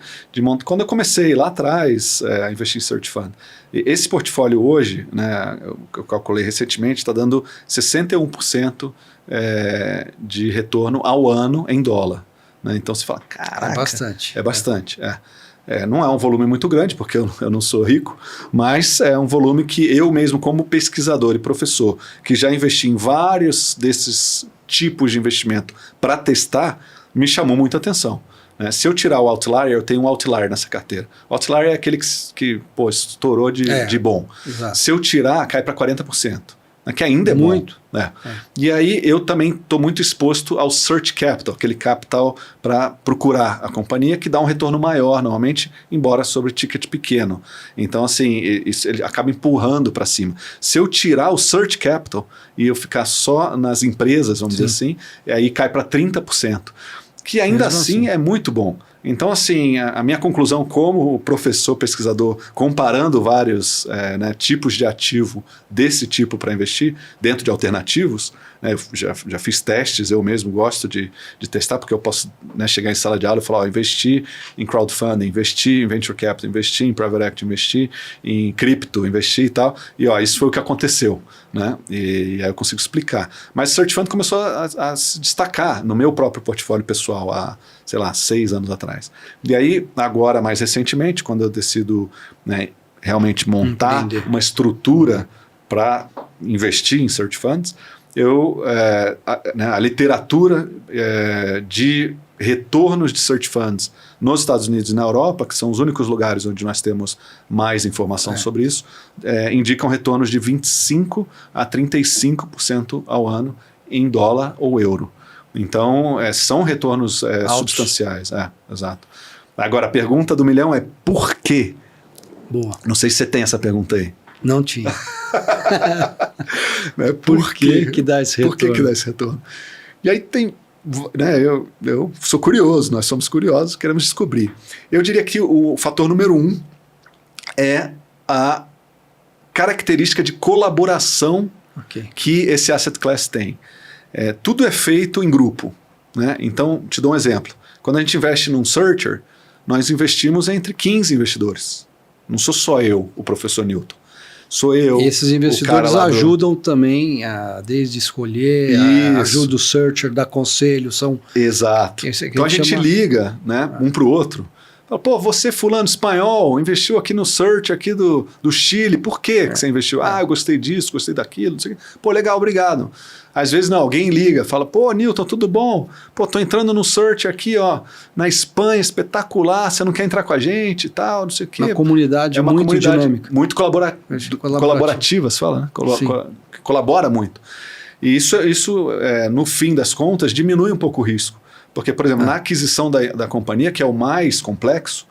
quando eu comecei lá atrás a investir em Search Fund. Esse portfólio hoje, né, eu calculei recentemente, está dando 61% de retorno ao ano em dólar. Né? Então você fala, caraca, é bastante. É bastante, não é um volume muito grande, porque eu não sou rico, mas é um volume que eu mesmo, como pesquisador e professor, que já investi em vários desses tipos de investimento para testar, me chamou muita atenção. Né? Se eu tirar o outlier, eu tenho um outlier nessa carteira. O outlier é aquele que estourou de bom. Exato. Se eu tirar, cai para 40%. Que ainda é muito bom. Né? E aí eu também estou muito exposto ao search capital, aquele capital para procurar a companhia, que dá um retorno maior normalmente, embora sobre ticket pequeno. Então assim, ele acaba empurrando para cima. Se eu tirar o search capital e eu ficar só nas empresas, vamos dizer assim, aí cai para 30%. Que ainda mesmo assim é muito bom. Então, assim, a minha conclusão como professor pesquisador, comparando vários tipos de ativo desse tipo para investir, dentro de alternativos, já fiz testes, eu mesmo gosto de testar, porque eu posso chegar em sala de aula e falar, investir em crowdfunding, investir em venture capital, investir em private equity, investir em cripto, investir e tal, e isso foi o que aconteceu. Né? E aí eu consigo explicar. Mas o Search Fund começou a se destacar no meu próprio portfólio pessoal há, 6 anos atrás. E aí, agora, mais recentemente, quando eu decido realmente montar uma estrutura para investir em Search Funds, a literatura de retornos de Search Funds nos Estados Unidos e na Europa, que são os únicos lugares onde nós temos mais informação sobre isso, indicam retornos de 25% a 35% ao ano em dólar ou euro. Então, são retornos substanciais. Exato. Agora, a pergunta do milhão é por quê? Boa. Não sei se você tem essa pergunta aí. Não tinha. Por que dá esse retorno? Por que dá esse retorno? E aí tem... Eu sou curioso, nós somos curiosos, queremos descobrir. Eu diria que o fator número 1 é a característica de colaboração que esse asset class tem. Tudo é feito em grupo. Né? Então, te dou um exemplo. Quando a gente investe num searcher, nós investimos entre 15 investidores. Não sou só eu, o professor Newton. Sou eu. E esses investidores ajudam também desde escolher, ajuda o searcher, dá conselho, são... Exato. Então a gente liga, né, um para o outro. Fala, pô, você fulano espanhol, investiu aqui no search aqui do Chile, por que você investiu? Eu gostei disso, gostei daquilo, não sei o quê. Pô, legal, obrigado. Às vezes alguém liga, fala, pô, Newton, tudo bom? Pô, tô entrando no search aqui, na Espanha, espetacular, você não quer entrar com a gente e tal, não sei o quê. Uma comunidade muito dinâmica. Muito colaborativa, se fala, né? Colabora muito. E isso no fim das contas, diminui um pouco o risco. Porque, por exemplo, na aquisição da companhia, que é o mais complexo,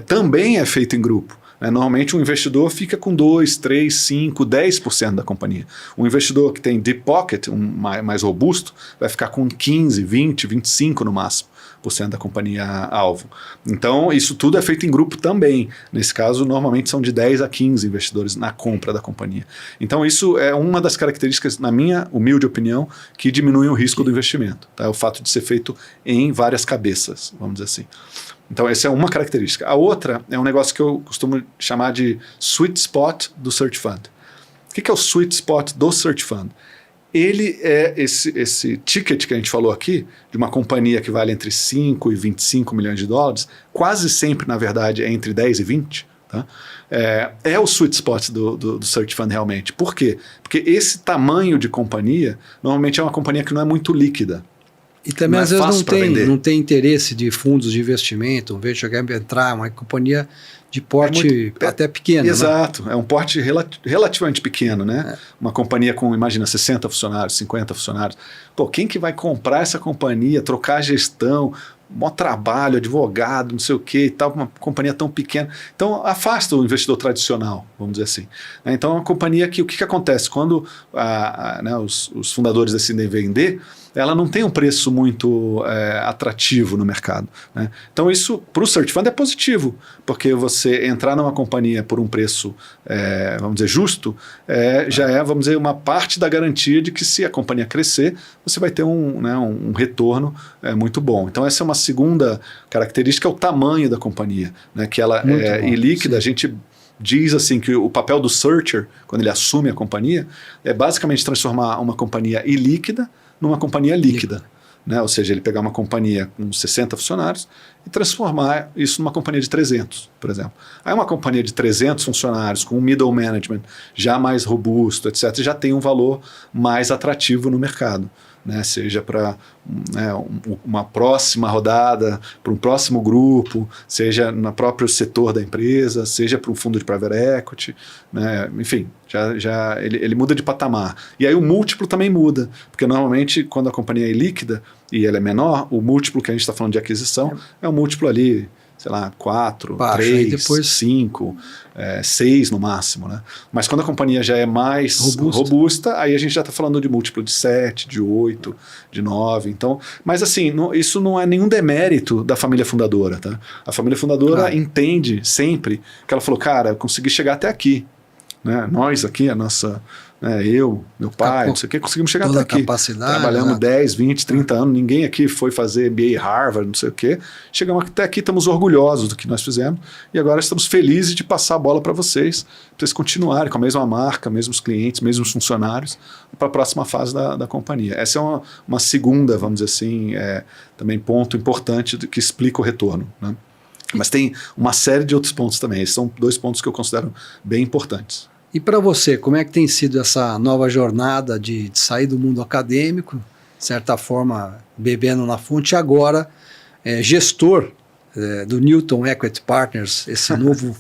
também é feito em grupo. Normalmente um investidor fica com 2%, 3%, 5%, 10% da companhia. Um investidor que tem deep pocket, mais robusto, vai ficar com 15%, 20%, 25% no máximo % da companhia alvo. Então, isso tudo é feito em grupo também. Nesse caso, normalmente são de 10 a 15 investidores na compra da companhia. Então, isso é uma das características, na minha humilde opinião, que diminui o risco do investimento. Tá? O fato de ser feito em várias cabeças, vamos dizer assim. Então, essa é uma característica. A outra é um negócio que eu costumo chamar de sweet spot do Search Fund. O que é o sweet spot do Search Fund? Ele é esse ticket que a gente falou aqui, de uma companhia que vale entre 5 e 25 milhões de dólares, quase sempre, na verdade, é entre 10 e 20, tá? É o sweet spot do Search Fund realmente. Por quê? Porque esse tamanho de companhia, normalmente é uma companhia que não é muito líquida. E também não é às vezes fácil para vender. não tem interesse de fundos de investimento, um venture capital entrar, uma companhia de porte até pequeno. Exato, né? É um porte relativamente pequeno, né? É. Uma companhia com, imagina, 60 funcionários, 50 funcionários. Pô, quem que vai comprar essa companhia, trocar a gestão, maior trabalho, advogado, não sei o que e tal, uma companhia tão pequena. Então, afasta o investidor tradicional, vamos dizer assim. Então, é uma companhia que, o que acontece? Quando né, os fundadores decidem vender, ela não tem um preço muito atrativo no mercado, né? Então, isso, para o Search Fund, é positivo, porque você entrar numa companhia por um preço, vamos dizer, justo, já é, vamos dizer, uma parte da garantia de que se a companhia crescer, você vai ter um retorno muito bom. Então, essa é uma segunda característica, é o tamanho da companhia, né? Que ela é ilíquida. Sim. A gente diz assim que o papel do searcher, quando ele assume a companhia, é basicamente transformar uma companhia ilíquida numa companhia líquida. Né? Ou seja, ele pegar uma companhia com 60 funcionários e transformar isso numa companhia de 300, por exemplo. Aí uma companhia de 300 funcionários com um middle management já mais robusto, etc., já tem um valor mais atrativo no mercado. Né, seja para uma próxima rodada, para um próximo grupo, seja no próprio setor da empresa, seja para um fundo de private equity, né, enfim, ele muda de patamar. E aí o múltiplo também muda, porque normalmente quando a companhia é líquida e ela é menor, o múltiplo que a gente está falando de aquisição é um múltiplo ali, sei lá, 4, 3, depois 5, 6 no máximo, né? Mas quando a companhia já é mais robusta, aí a gente já está falando de múltiplo de 7, de 8, de 9. Então, mas assim, isso não é nenhum demérito da família fundadora, tá? A família fundadora entende sempre que ela falou, cara, eu consegui chegar até aqui. Né? Nós aqui, eu, meu pai, não sei o que, conseguimos chegar até aqui. Trabalhamos 10, 20, 30 anos, ninguém aqui foi fazer MBA em Harvard, não sei o que. Chegamos até aqui, estamos orgulhosos do que nós fizemos e agora estamos felizes de passar a bola para vocês continuarem com a mesma marca, mesmos clientes, mesmos funcionários, para a próxima fase da companhia. Essa é uma segunda, vamos dizer assim, também ponto importante que explica o retorno, né? Mas tem uma série de outros pontos também. Esses são 2 pontos que eu considero bem importantes. E para você, como é que tem sido essa nova jornada de sair do mundo acadêmico, de certa forma bebendo na fonte, e agora gestor do Newton Equity Partners, esse novo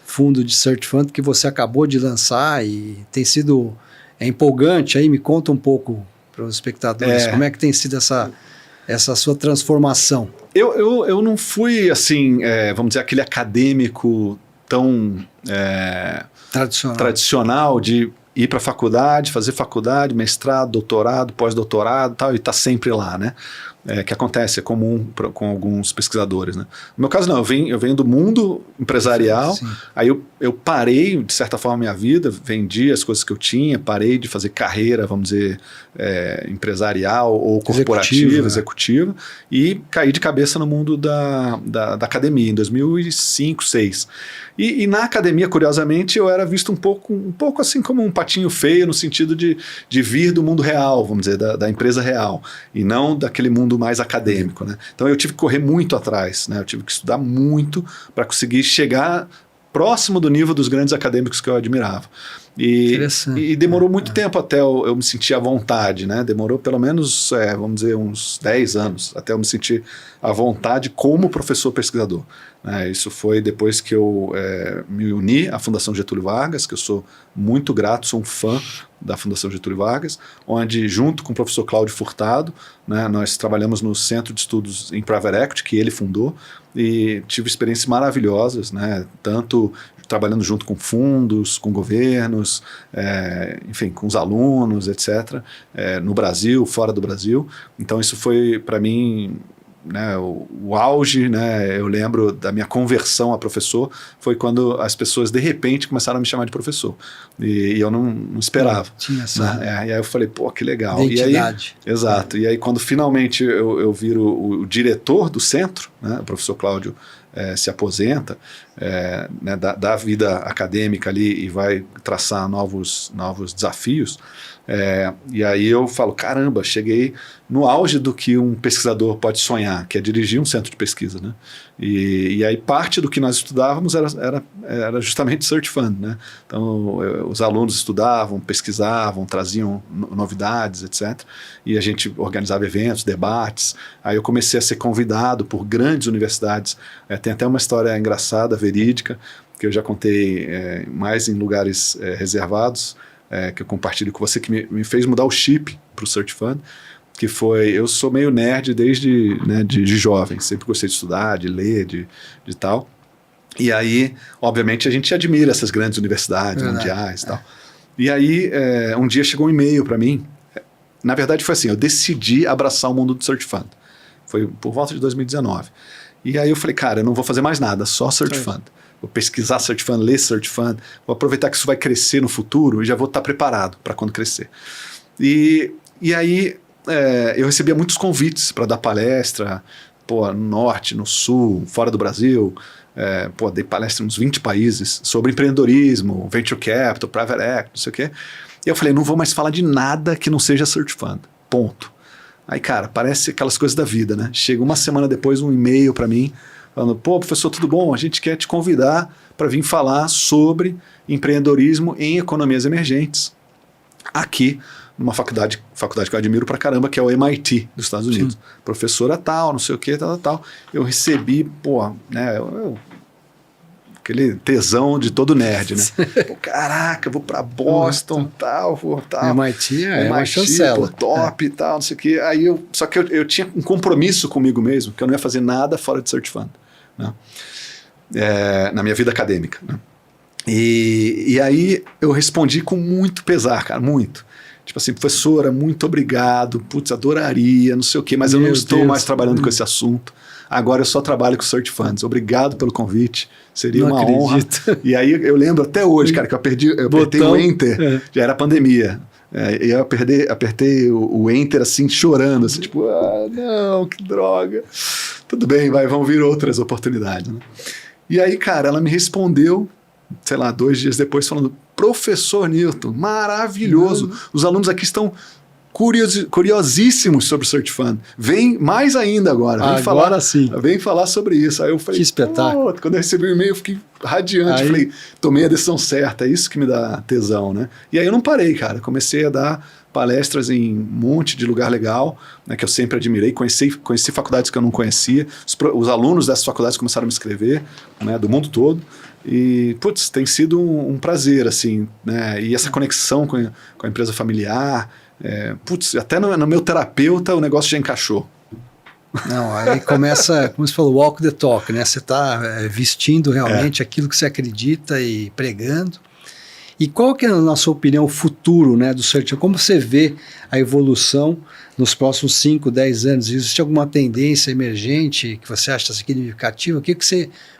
fundo de Search Fund que você acabou de lançar e tem sido empolgante? Aí me conta um pouco para os espectadores, como é que tem sido essa sua transformação? Eu não fui, assim, vamos dizer, aquele acadêmico tão tradicional de ir para a faculdade, fazer faculdade, mestrado, doutorado, pós-doutorado tal, e estar sempre lá, né? Que acontece, é comum com alguns pesquisadores, né? No meu caso não, eu venho do mundo empresarial. Sim. Aí eu parei, de certa forma, a minha vida, vendi as coisas que eu tinha, parei de fazer carreira, vamos dizer, empresarial ou corporativa, executiva, e caí de cabeça no mundo da academia, em 2005, 2006. E na academia, curiosamente, eu era visto um pouco assim como um patinho feio, no sentido de vir do mundo real, vamos dizer, da empresa real, e não daquele mundo mais acadêmico, né? Então eu tive que correr muito atrás, né? Eu tive que estudar muito para conseguir chegar próximo do nível dos grandes acadêmicos que eu admirava. E demorou muito tempo até eu me sentir à vontade, né? Demorou pelo menos, vamos dizer, uns 10 anos até eu me sentir à vontade como professor pesquisador. Isso foi depois que eu me uni à Fundação Getúlio Vargas, que eu sou muito grato, sou um fã da Fundação Getúlio Vargas, onde junto com o professor Cláudio Furtado, né, nós trabalhamos no Centro de Estudos em Private Equity, que ele fundou, e tive experiências maravilhosas, né, tanto trabalhando junto com fundos, com governos, enfim, com os alunos, etc., no Brasil, fora do Brasil. Então isso foi, para mim, né, o auge, né, eu lembro da minha conversão a professor, foi quando as pessoas de repente começaram a me chamar de professor, e eu não esperava. Tinha essa, né? E aí eu falei, pô, que legal. Identidade. E aí, exato. E aí quando finalmente eu viro o diretor do centro, né, o professor Cláudio se aposenta, né, da vida acadêmica ali e vai traçar novos desafios. E aí eu falo, caramba, cheguei no auge do que um pesquisador pode sonhar, que é dirigir um centro de pesquisa, né? E aí parte do que nós estudávamos era justamente Search Fund, né? Então os alunos estudavam, pesquisavam, traziam novidades, etc. E a gente organizava eventos, debates. Aí eu comecei a ser convidado por grandes universidades. Tem até uma história engraçada, verídica, que eu já contei mais em lugares reservados, que eu compartilho com você, que me fez mudar o chip para o Search Fund, que foi, eu sou meio nerd desde de jovem, sempre gostei de estudar, de ler, de tal. E aí, obviamente, a gente admira essas grandes universidades mundiais e tal. E aí, um dia chegou um e-mail para mim. Na verdade, foi assim, eu decidi abraçar o mundo do Search Fund. Foi por volta de 2019. E aí eu falei, cara, eu não vou fazer mais nada, só Search Fund. Vou pesquisar Search Fund, ler Search Fund, vou aproveitar que isso vai crescer no futuro e já vou estar preparado para quando crescer. E aí eu recebia muitos convites para dar palestra, no norte, no sul, fora do Brasil. Dei palestra em uns 20 países sobre empreendedorismo, venture capital, private equity, não sei o quê. E eu falei, não vou mais falar de nada que não seja Search Fund, ponto. Aí, cara, parece aquelas coisas da vida, né? Chega uma semana depois um e-mail para mim, falando, professor, tudo bom? A gente quer te convidar para vir falar sobre empreendedorismo em economias emergentes aqui numa faculdade que eu admiro pra caramba, que é o MIT dos Estados Unidos. Sim. Professora tal, não sei o que, tal. Eu recebi, aquele tesão de todo nerd, né? Caraca, eu vou pra Boston, tal. MIT é uma chancela. Top e tal, não sei o que. Só que eu tinha um compromisso comigo mesmo, que eu não ia fazer nada fora de Search Fund, né? Na minha vida acadêmica, né? E aí eu respondi com muito pesar, cara, muito. Tipo assim, professora, muito obrigado, adoraria, não sei o quê, mas eu não estou mais trabalhando com esse assunto. Agora eu só trabalho com Search Funds. Obrigado pelo convite, seria uma honra. E aí eu lembro até hoje, cara, que eu apertei o Enter, já era pandemia. E eu apertei o Enter assim, chorando, assim, tipo, não, que droga. Tudo bem, vão vir outras oportunidades, né? E aí, cara, ela me respondeu, sei lá, 2 dias depois, falando, professor Newton, maravilhoso. Os alunos aqui estão curiosíssimos sobre o Search Fund. Vem mais ainda agora. Vem falar sobre isso. Aí eu falei, que espetáculo. Quando eu recebi o e-mail, eu fiquei radiante. Falei, tomei a decisão certa, é isso que me dá tesão, né? E aí eu não parei, cara. Comecei a dar palestras em um monte de lugar legal, né, que eu sempre admirei. Conheci faculdades que eu não conhecia. Os alunos dessas faculdades começaram a me escrever, né, do mundo todo. E, tem sido um prazer, assim, né? E essa conexão com a empresa familiar, até no meu terapeuta o negócio já encaixou. Não, aí começa, como você falou, walk the talk, né? Você está vestindo realmente aquilo que você acredita e pregando. E qual que é, na sua opinião, o futuro, né, do Search? Como você vê a evolução nos próximos 5, 10 anos? Existe alguma tendência emergente que você acha significativa?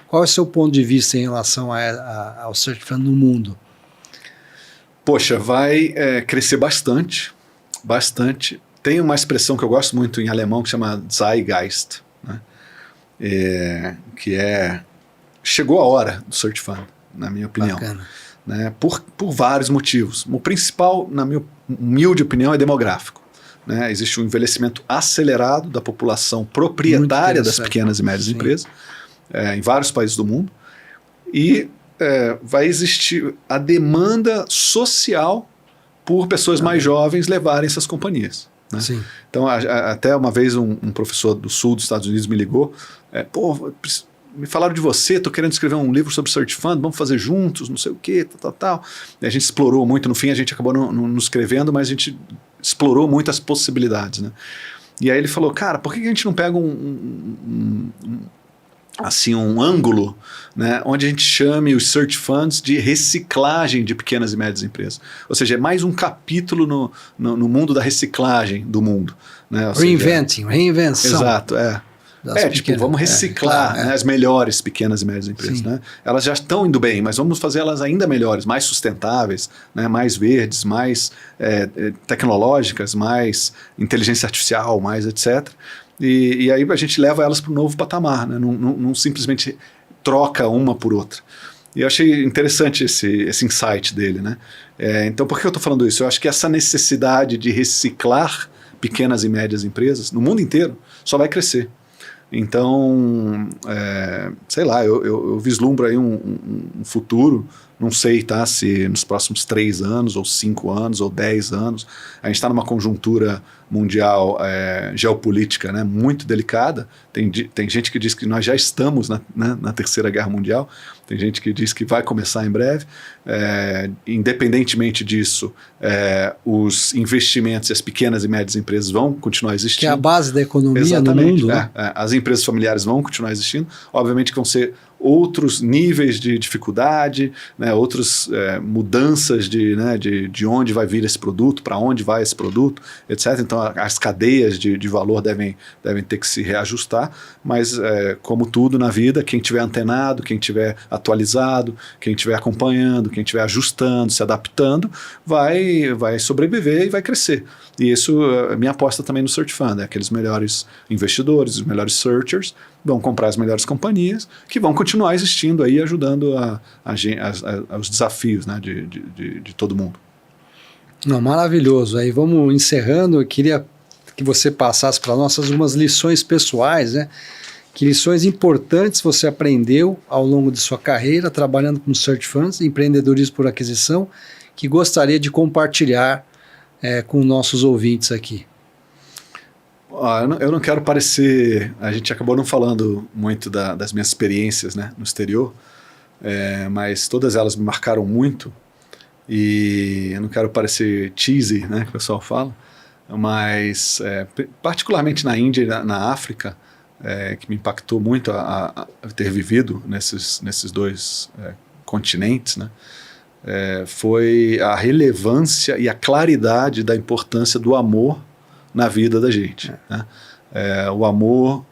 Qual é o seu ponto de vista em relação ao Search Fund no mundo? Poxa, vai crescer bastante. Tem uma expressão que eu gosto muito em alemão que chama Zeitgeist, né? Que chegou a hora do Search Fund, na minha opinião. Bacana. Né? Por vários motivos. O principal, na minha humilde opinião, é demográfico. Né? Existe um envelhecimento acelerado da população proprietária das pequenas e médias empresas, em vários países do mundo, e vai existir a demanda social por pessoas mais jovens levarem essas companhias. Né? Sim. Então, até uma vez um professor do sul dos Estados Unidos me ligou, me falaram de você, estou querendo escrever um livro sobre Search Fund, vamos fazer juntos, não sei o quê, tal. E a gente explorou muito, no fim a gente acabou não escrevendo, mas a gente explorou muito as possibilidades, né? E aí ele falou, cara, por que a gente não pega um ângulo, né, onde a gente chame os Search Funds de reciclagem de pequenas e médias empresas? Ou seja, é mais um capítulo no mundo da reciclagem do mundo. Né? Reinvenção. Exato, vamos reciclar, né, as melhores pequenas e médias empresas. Né? Elas já estão indo bem, mas vamos fazer elas ainda melhores, mais sustentáveis, né, mais verdes, mais tecnológicas, mais inteligência artificial, mais etc. e aí a gente leva elas para um novo patamar, né? Não simplesmente troca uma por outra. E eu achei interessante esse insight dele, né? Então, por que eu estou falando isso? Eu acho que essa necessidade de reciclar pequenas e médias empresas no mundo inteiro só vai crescer. Então, sei lá, eu vislumbro aí um futuro, não sei, tá, se nos próximos 3 anos, ou 5 anos, ou 10 anos, a gente está numa conjuntura mundial geopolítica, né, muito delicada. Tem gente que diz que nós já estamos na Terceira Guerra Mundial, tem gente que diz que vai começar em breve. Independentemente disso, os investimentos e as pequenas e médias empresas vão continuar existindo. Que é a base da economia. Exatamente, no mundo. Né? As empresas familiares vão continuar existindo. Obviamente que vão ser outros níveis de dificuldade, né, outras mudanças de onde vai vir esse produto, para onde vai esse produto, etc. Então as cadeias de valor devem ter que se reajustar, mas como tudo na vida, quem estiver antenado, quem estiver atualizado, quem estiver acompanhando, quem estiver ajustando, se adaptando, vai sobreviver e vai crescer. E isso é minha aposta também no Search Fund, aqueles melhores investidores, os melhores searchers vão comprar as melhores companhias que vão continuar existindo aí, ajudando aos desafios, né, de todo mundo. Não, maravilhoso. Aí vamos encerrando. Eu queria que você passasse para nós algumas lições pessoais, né? Que lições importantes você aprendeu ao longo de sua carreira trabalhando com Search Funds, empreendedorismo por aquisição, que gostaria de compartilhar com nossos ouvintes aqui. Eu não quero parecer... A gente acabou não falando muito das minhas experiências, né, no exterior, mas todas elas me marcaram muito, e eu não quero parecer cheesy, né, que o pessoal fala, mas particularmente na Índia e na África, que me impactou muito a ter vivido nesses dois continentes, né, foi a relevância e a claridade da importância do amor na vida da gente. Né? O amor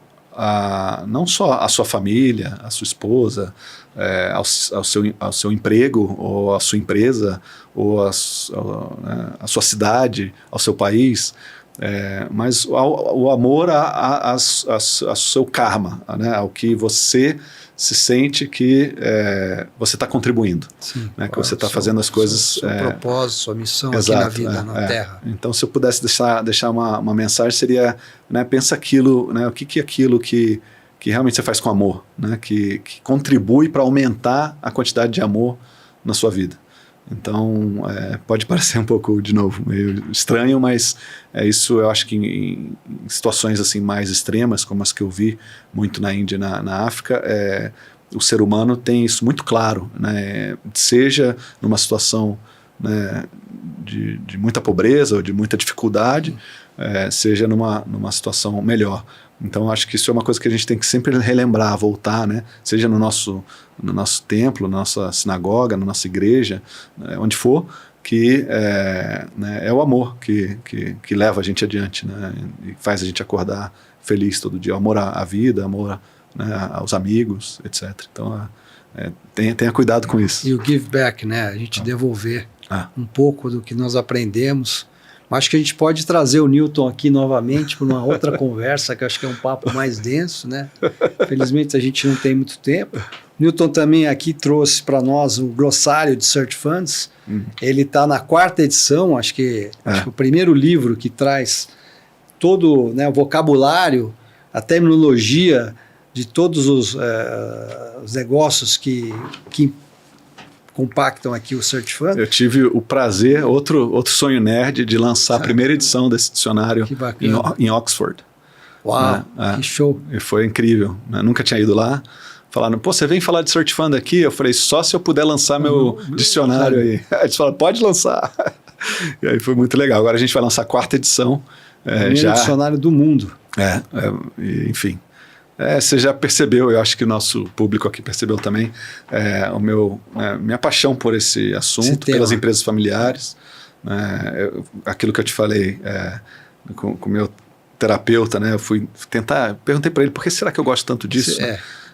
não só à sua família, à sua esposa, ao seu emprego, ou à sua empresa, ou à sua cidade, ao seu país, mas o amor ao seu karma, né? Ao que você se sente que você está contribuindo. Sim, né? Que você está fazendo as coisas... Seu propósito, sua missão, exato, aqui na vida, na Terra. Então, se eu pudesse deixar uma mensagem, seria, né, pensa aquilo, né, o que é aquilo que realmente você faz com amor, né, que contribui para aumentar a quantidade de amor na sua vida. Então, pode parecer um pouco, de novo, meio estranho, mas isso eu acho que em situações assim mais extremas, como as que eu vi muito na Índia e na África, o ser humano tem isso muito claro, né? Seja numa situação, né, de muita pobreza ou de muita dificuldade, seja numa situação melhor. Então, acho que isso é uma coisa que a gente tem que sempre relembrar, voltar, né? Seja no nosso templo, na nossa sinagoga, na nossa igreja, onde for, que né, é o amor que leva a gente adiante, né? E faz a gente acordar feliz todo dia. O amor à vida, amor, né, aos amigos, etc. Então, tenha cuidado com isso. E o give back, né? A gente devolver um pouco do que nós aprendemos. Acho que a gente pode trazer o Newton aqui novamente para uma outra conversa, que acho que é um papo mais denso, né? Felizmente a gente não tem muito tempo. O Newton também aqui trouxe para nós o glossário de Search Funds. Ele está na 4ª edição, acho que o primeiro livro que traz todo, né, o vocabulário, a terminologia de todos os negócios que compactam aqui o Search Fund. Eu tive o prazer, outro sonho nerd, de lançar a primeira edição desse dicionário em Oxford. Uau, que show. E foi incrível. Eu nunca tinha ido lá. Falaram, pô, você vem falar de Search Fund aqui? Eu falei, só se eu puder lançar meu dicionário aí. Aí eles falaram, pode lançar. E aí foi muito legal. Agora a gente vai lançar a 4ª edição. Primeiro dicionário do mundo. Enfim. Você já percebeu, eu acho que o nosso público aqui percebeu também, minha paixão por esse assunto, pelas empresas familiares, aquilo que eu te falei com o meu terapeuta, né, eu fui tentar, perguntei para ele, por que será que eu gosto tanto disso?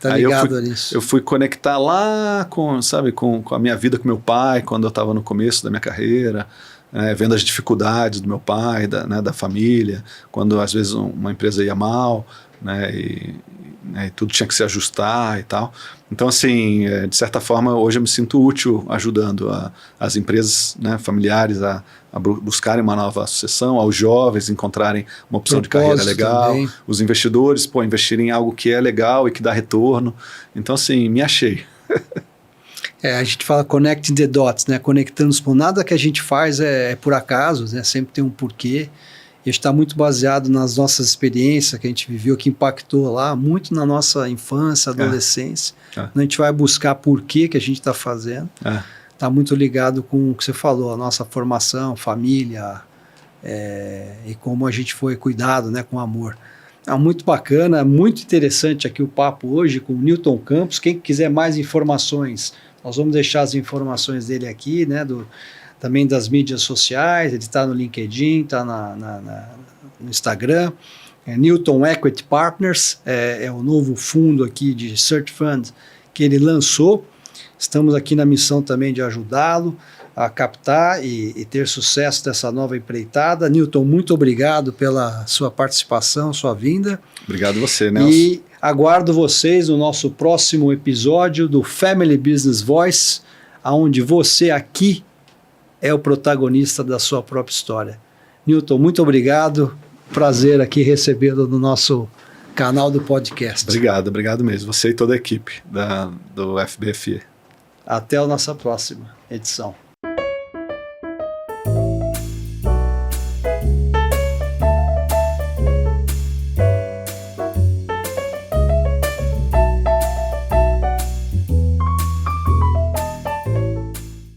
Tá Aí ligado nisso. eu fui conectar lá com, sabe, com a minha vida com meu pai, quando eu estava no começo da minha carreira, vendo as dificuldades do meu pai, da família, quando às vezes uma empresa ia mal, né, e tudo tinha que se ajustar e tal. Então, assim, de certa forma, hoje eu me sinto útil ajudando as empresas, né, familiares a buscarem uma nova sucessão, aos jovens encontrarem uma opção de carreira legal, também. Os investidores, investirem em algo que é legal e que dá retorno. Então, assim, me achei. A gente fala connecting the dots, né? Conectando os pontos. Nada que a gente faz é por acaso, né? Sempre tem um porquê. E está muito baseado nas nossas experiências que a gente viveu, que impactou lá, muito na nossa infância, adolescência. A gente vai buscar porquê que a gente está fazendo. Está muito ligado com o que você falou, a nossa formação, família, e como a gente foi cuidado, né, com amor. Muito bacana, muito interessante aqui o papo hoje com o Newton Campos. Quem quiser mais informações, nós vamos deixar as informações dele aqui, né, também das mídias sociais. Ele está no LinkedIn, está no Instagram. Newton Equity Partners é o novo fundo aqui de Search Fund que ele lançou. Estamos aqui na missão também de ajudá-lo a captar e ter sucesso dessa nova empreitada. Newton, muito obrigado pela sua participação, sua vinda. Obrigado você, Nelson. E aguardo vocês no nosso próximo episódio do Family Business Voice, onde você aqui é o protagonista da sua própria história. Newton, muito obrigado. Prazer aqui recebê-lo no nosso canal do podcast. Obrigado mesmo. Você e toda a equipe do FBFE. Até a nossa próxima edição.